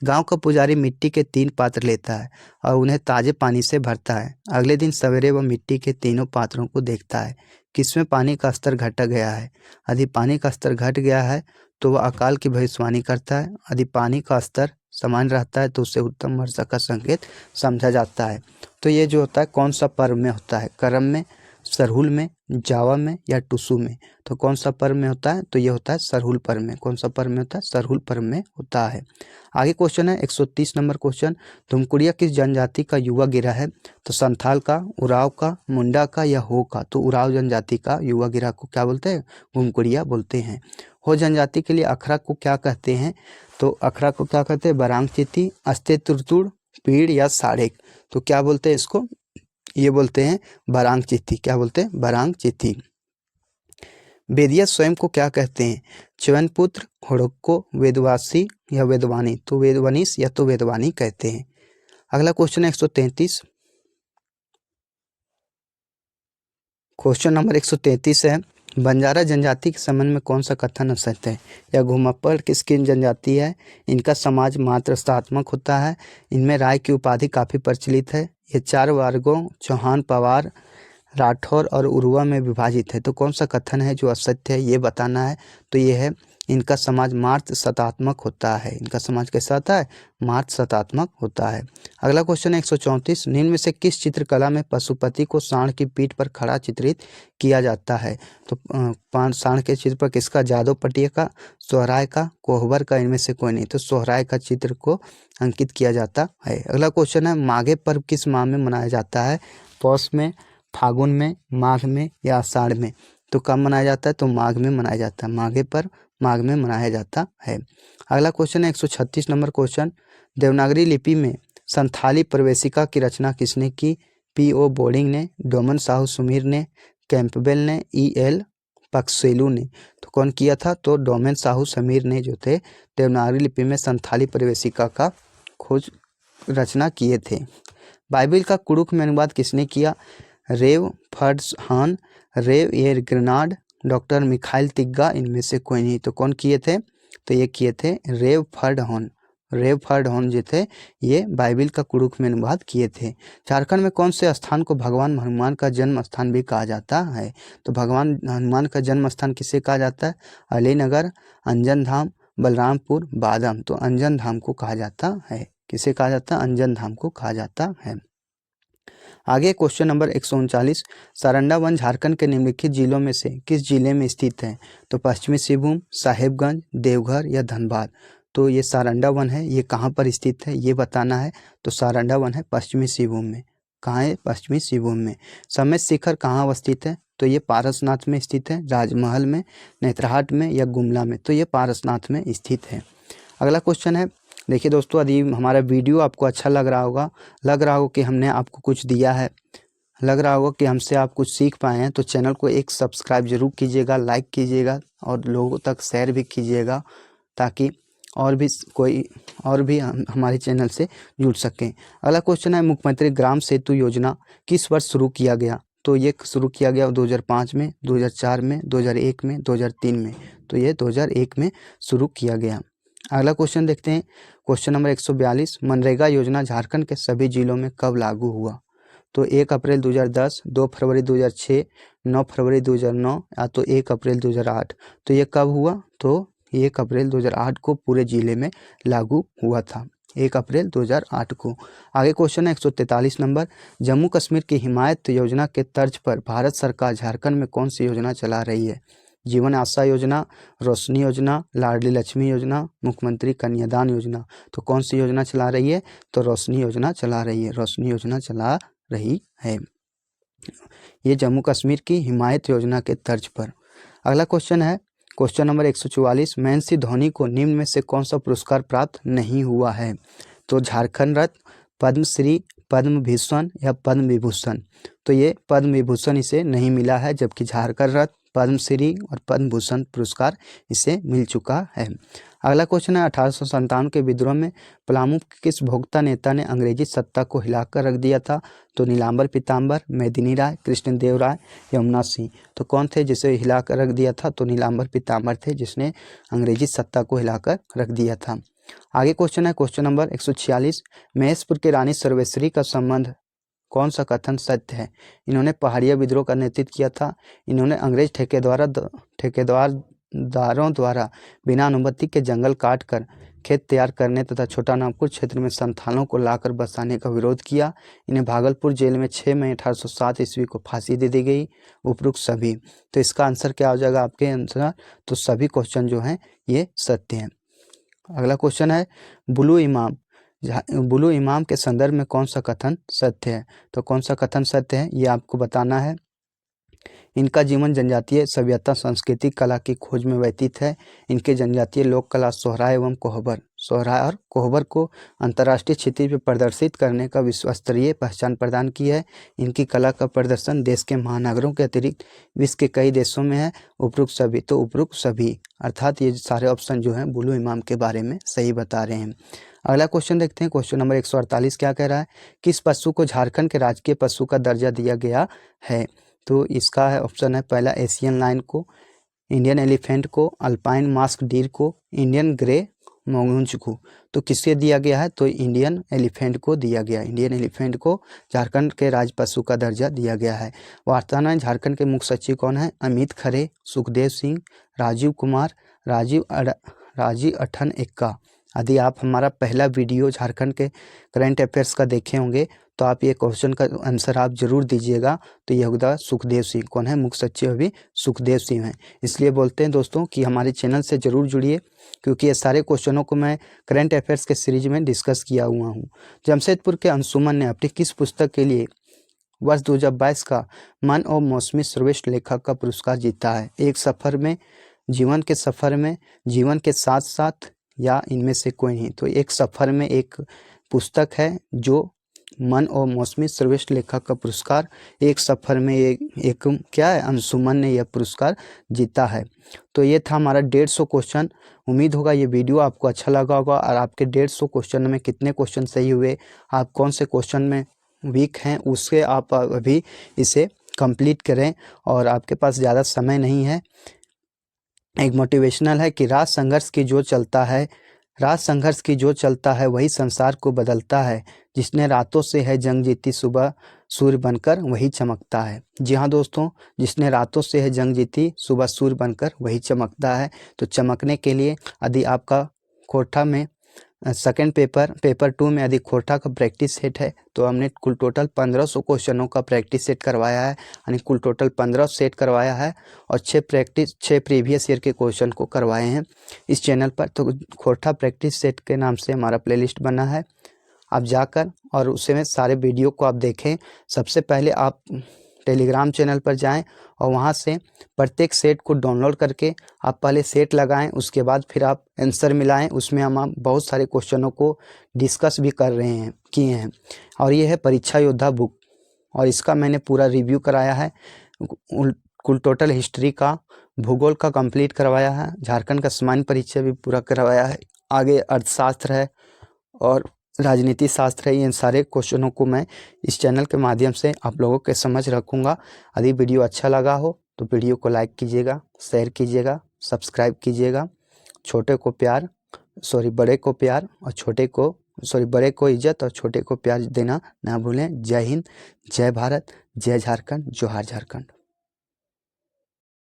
गांव का पुजारी मिट्टी के 3 पात्र लेता है और उन्हें ताजे पानी से भरता है। अगले दिन सवेरे वह मिट्टी के तीनों पात्रों को देखता है, किसमें पानी का स्तर घट गया है? यदि पानी का स्तर घट गया है तो वह अकाल की भविष्यवाणी करता है। यदि पानी का स्तर समान रहता है तो उसे उत्तम वर्षा का संकेत समझा जाता है। तो ये जो होता है कौन सा पर्व में होता है? करम में, सरहुल में, जावा में या टुसु में। तो कौन सा पर्व में होता है? तो ये होता है सरहुल पर्व में। कौन सा पर्व में होता है? सरहुल पर्व में होता है। आगे क्वेश्चन है 130 नंबर क्वेश्चन, धुमकुड़िया किस जनजाति का युवा गिरह है? तो संथाल का, उराव का, मुंडा का या हो का? तो उराव जनजाति का युवा गिरह को क्या बोलते हैं? घुमकुड़िया बोलते हैं। हो जनजाति के लिए अखरा को क्या कहते हैं? तो अखरा को क्या कहते हैं? बरांग चिती, अस्ते तुरतुड़, पीड़ या साड़ेक। तो क्या बोलते हैं इसको? ये बोलते हैं बरांग चिती। क्या बोलते हैं? बरांग चिती। बेदिया स्वयं को क्या कहते हैं? च्यवनपुत्र, हुड़क्को, वेदवासी या वेदवानी? तो वेदवनीस या तो वेदवानी कहते हैं। अगला क्वेश्चन है 133। क्वेश्चन नंबर 133 है, बंजारा जनजाति के संबंध में कौन सा कथन असत्य है? या घुमप्पड़ किसकी जनजाति है? इनका समाज मात्र स्थात्मक होता है। इनमें राय की उपाधि काफ़ी प्रचलित है। ये 4 वर्गों चौहान, पवार, राठौर और उरुआ में विभाजित है। तो कौन सा कथन है जो असत्य है, ये बताना है। तो ये है, इनका समाज मात्र सतात्मक होता है। इनका समाज कैसा होता है? मात्र सतात्मक होता है। अगला क्वेश्चन है 134, निम्न में से किस चित्रकला में पशुपति को सांड की पीठ पर खड़ा चित्रित किया जाता है? तो सांड के चित्र पर किसका? जादव पटिया का, सोहराय का, कोहबर का? इनमें से कोई नहीं। तो सोहराय का चित्र को अंकित किया जाता है। अगला क्वेश्चन है, माघे पर्व किस माह में मनाया जाता है? पौष में, फागुन में, माघ में या आषाढ़ में? तो कब मनाया जाता है? तो माघ में मनाया जाता है। माघे पर्व माघ में मनाया जाता है। अगला क्वेश्चन है 136 नंबर क्वेश्चन, देवनागरी लिपि में संथाली प्रवेशिका की रचना किसने की? P.O. बोर्डिंग ने, डोमन साहू सुमीर ने, कैंपबेल ने, E.L. पक्सेलू ने? तो कौन किया था? तो डोमन साहू समीर ने जो थे देवनागरी लिपि में संथाली प्रवेशिका का खोज रचना किए थे। बाइबिल का कुड़ुख में अनुवाद किसने किया? रेव फर्डहान, रेव एर ग्रेनाड, डॉक्टर मिखाइल तिग्गा? इनमें से कोई नहीं। तो कौन किए थे? तो ये किए थे रेव फर्डहान। रेव फर्डहान जो थे ये बाइबिल का कुड़ुख में अनुवाद किए थे। झारखंड में कौन से स्थान को भगवान हनुमान का जन्म स्थान भी कहा जाता है? तो भगवान हनुमान का जन्म स्थान किसे कहा जाता है? अलीनगर, अंजन धाम, बलरामपुर, बादम? तो अंजन धाम को कहा जाता है। किसे कहा जाता है? अंजन धाम को कहा जाता है। आगे question number 139, Saranda one Jharkhand के निम्नलिखित जिलों में से किस जिले में स्थित है? तो पश्चिमी सिंहभूम, साहेबगंज, देवघर या धनबाद? तो ये सारंडा वन है, ये कहाँ पर स्थित है ये बताना है। तो सारंडा वन है पश्चिमी सिंहभूम में। कहाँ है? पश्चिमी सिंहभूम में। समेत शिखर कहाँ अवस्थित है? तो ये पारसनाथ में स्थित है। राजमहल में, नेत्रहाट में या गुमला में? तो ये पारसनाथ में स्थित है। अगला क्वेश्चन है, देखिए दोस्तों, यदि हमारा वीडियो आपको अच्छा लग रहा होगा कि हमने आपको कुछ दिया है, लग रहा होगा कि हमसे आप कुछ सीख पाए हैं, तो चैनल को एक सब्सक्राइब जरूर कीजिएगा, लाइक कीजिएगा और लोगों तक शेयर भी कीजिएगा, ताकि और भी हमारे चैनल से जुड़ सकें। अगला क्वेश्चन है, मुख्यमंत्री ग्राम सेतु योजना किस वर्ष शुरू किया गया? तो ये शुरू किया गया 2005 में, 2004 में, 2001 में, 2003 में? तो ये 2001 में शुरू किया गया। अगला क्वेश्चन देखते हैं, क्वेश्चन नंबर 142, मनरेगा योजना झारखंड के सभी जिलों में कब लागू हुआ? तो 1 अप्रैल 2010, 2 फरवरी 2006, 9 फरवरी 2009 या तो 1 अप्रैल 2008? तो ये कब हुआ? तो 1 अप्रैल 2008 को पूरे जिले में लागू हुआ था, 1 अप्रैल 2008 को। आगे क्वेश्चन है 143 नंबर, जम्मू कश्मीर की हिमायत योजना के तर्ज पर भारत सरकार झारखंड में कौन सी योजना चला रही है? जीवन आशा योजना, रोशनी योजना, लाडली लक्ष्मी योजना, मुख्यमंत्री कन्यादान योजना? तो कौन सी योजना चला रही है? तो रोशनी योजना चला रही है। रोशनी योजना चला रही है। ये जम्मू कश्मीर की हिमायत योजना के तर्ज पर। अगला क्वेश्चन है क्वेश्चन नंबर 144, महेंद्र सिंह धोनी को निम्न में से कौन सा पुरस्कार प्राप्त नहीं हुआ है? तो झारखंड रत्न, पद्मश्री, पद्म भूषण या पद्म विभूषण? तो ये पद्म विभूषण इसे नहीं मिला है, जबकि झारखंड रत्न, पद्मश्री और पद्म भूषण पुरस्कार इसे मिल चुका है। अगला क्वेश्चन है 1897 के विद्रोह में पलामू के किस भोक्ता नेता ने अंग्रेजी सत्ता को हिलाकर रख दिया था? तो नीलांबर पीताम्बर, मेदिनी राय, कृष्णदेव राय, यमुना सिंह? तो कौन थे जिसे हिलाकर रख दिया था? तो नीलांबर पीताम्बर थे जिसने अंग्रेजी सत्ता को हिलाकर रख दिया था। आगे क्वेश्चन है क्वेश्चन नंबर 146, महेशपुर के रानी सर्वेश्वरी का संबंध कौन सा कथन सत्य है? इन्होंने पहाड़िया विद्रोह का नेतृत्व किया था, इन्होंने अंग्रेज ठेकेदार जमींदारों द्वारा बिना अनुमति के जंगल काट कर खेत तैयार करने तथा छोटानागपुर क्षेत्र में संथालों को लाकर बसाने का विरोध किया। इन्हें भागलपुर जेल में 6 मई 1807 ईस्वी को फांसी दे दी गई। उपरोक्त सभी, तो इसका आंसर क्या हो जाएगा आपके आंसर? तो सभी क्वेश्चन जो हैं ये सत्य हैं। अगला क्वेश्चन है बुलू इमाम। बुलू इमाम के संदर्भ में कौन सा कथन सत्य है? तो कौन सा कथन सत्य है ये आपको बताना है। इनका जीवन जनजातीय सभ्यता, संस्कृति, कला की खोज में व्यतीत है। इनके जनजातीय लोक कला सोहराय एवं कोहबर, सोहराय और कोहबर को अंतर्राष्ट्रीय क्षितिज पर प्रदर्शित करने का विश्व स्तरीय पहचान प्रदान की है। इनकी कला का प्रदर्शन देश के महानगरों के अतिरिक्त विश्व के कई देशों में है। उपरोक्त सभी, तो उपरोक्त सभी अर्थात ये सारे ऑप्शन जो हैं बुलू इमाम के बारे में सही बता रहे हैं। अगला क्वेश्चन देखते हैं। क्वेश्चन नंबर 148 क्या कह रहा है? किस पशु को झारखंड के राजकीय पशु का दर्जा दिया गया है? तो इसका है ऑप्शन है पहला एशियन लायन को, इंडियन एलिफेंट को, अल्पाइन मास्क डीर को, इंडियन ग्रे मोंगूंज को। तो किससे दिया गया है? तो इंडियन एलिफेंट को दिया गया। इंडियन एलिफेंट को झारखंड के राज पशु का दर्जा दिया गया है। वर्तमान झारखंड के मुख्य सचिव कौन है? अमित खरे, सुखदेव सिंह, राजीव कुमार, राजीव अठन एक्का। यदि आप हमारा पहला वीडियो झारखंड के करंट अफेयर्स का देखे होंगे तो आप ये क्वेश्चन का आंसर आप जरूर दीजिएगा। तो ये होगा सुखदेव सिंह। कौन है? मुख्य सचिव अभी सुखदेव सिंह हैं। इसलिए बोलते हैं दोस्तों कि हमारे चैनल से जरूर जुड़िए, क्योंकि ये सारे क्वेश्चनों को मैं करंट अफेयर्स के सीरीज में डिस्कस किया हुआ हूँ। जमशेदपुर के अंशुमन ने अपनी किस पुस्तक के लिए वर्ष 2022 का मन और मौसमी सर्वश्रेष्ठ लेखक का पुरस्कार जीता है? एक सफर में, जीवन के सफर में, जीवन के साथ साथ, या इनमें से कोई नहीं। तो एक सफर में एक पुस्तक है जो मन और मौसमी सर्वश्रेष्ठ लेखक का पुरस्कार, एक सफर में एक क्या है? अंशुमन ने यह पुरस्कार जीता है। तो ये था हमारा 150 क्वेश्चन। उम्मीद होगा ये वीडियो आपको अच्छा लगा होगा और आपके 150 क्वेश्चन में कितने क्वेश्चन सही हुए, आप कौन से क्वेश्चन में वीक हैं, उससे आप अभी इसे कंप्लीट करें। और आपके पास ज़्यादा समय नहीं है। एक मोटिवेशनल है कि राज संघर्ष की जो चलता है, राज संघर्ष की जो चलता है वही संसार को बदलता है। जिसने रातों से है जंग जीती, सुबह सूर्य बनकर वही चमकता है। जी हाँ दोस्तों, जिसने रातों से है जंग जीती, सुबह सूर्य बनकर वही चमकता है। तो चमकने के लिए यदि आपका कोठा में सेकेंड पेपर 2 में यदि खोटा का प्रैक्टिस सेट है तो हमने कुल टोटल 1500 क्वेश्चनों का प्रैक्टिस सेट करवाया है, यानी कुल टोटल 15 सेट करवाया है और 6 प्रीवियस ईयर के क्वेश्चन को करवाए हैं इस चैनल पर। तो खोटा प्रैक्टिस सेट के नाम से हमारा प्लेलिस्ट बना है, आप जाकर और उसमें सारे वीडियो को आप देखें। सबसे पहले आप टेलीग्राम चैनल पर जाएं और वहां से प्रत्येक सेट को डाउनलोड करके आप पहले सेट लगाएं, उसके बाद फिर आप आंसर मिलाएं। उसमें हम बहुत सारे क्वेश्चनों को डिस्कस भी किए हैं। और ये है परीक्षा योद्धा बुक और इसका मैंने पूरा रिव्यू कराया है। कुल टोटल हिस्ट्री का, भूगोल का कंप्लीट करवाया है, झारखंड का सामान्य परिचय भी पूरा करवाया है, आगे अर्थशास्त्र है और राजनीति शास्त्र है। इन सारे क्वेश्चनों को मैं इस चैनल के माध्यम से आप लोगों के समझ रखूँगा। यदि वीडियो अच्छा लगा हो तो वीडियो को लाइक कीजिएगा, शेयर कीजिएगा, सब्सक्राइब कीजिएगा। बड़े को प्यार और बड़े को इज्जत और छोटे को प्यार देना ना भूलें। जय हिंद, जय भारत, जय झारखंड, जोहार झारखंड।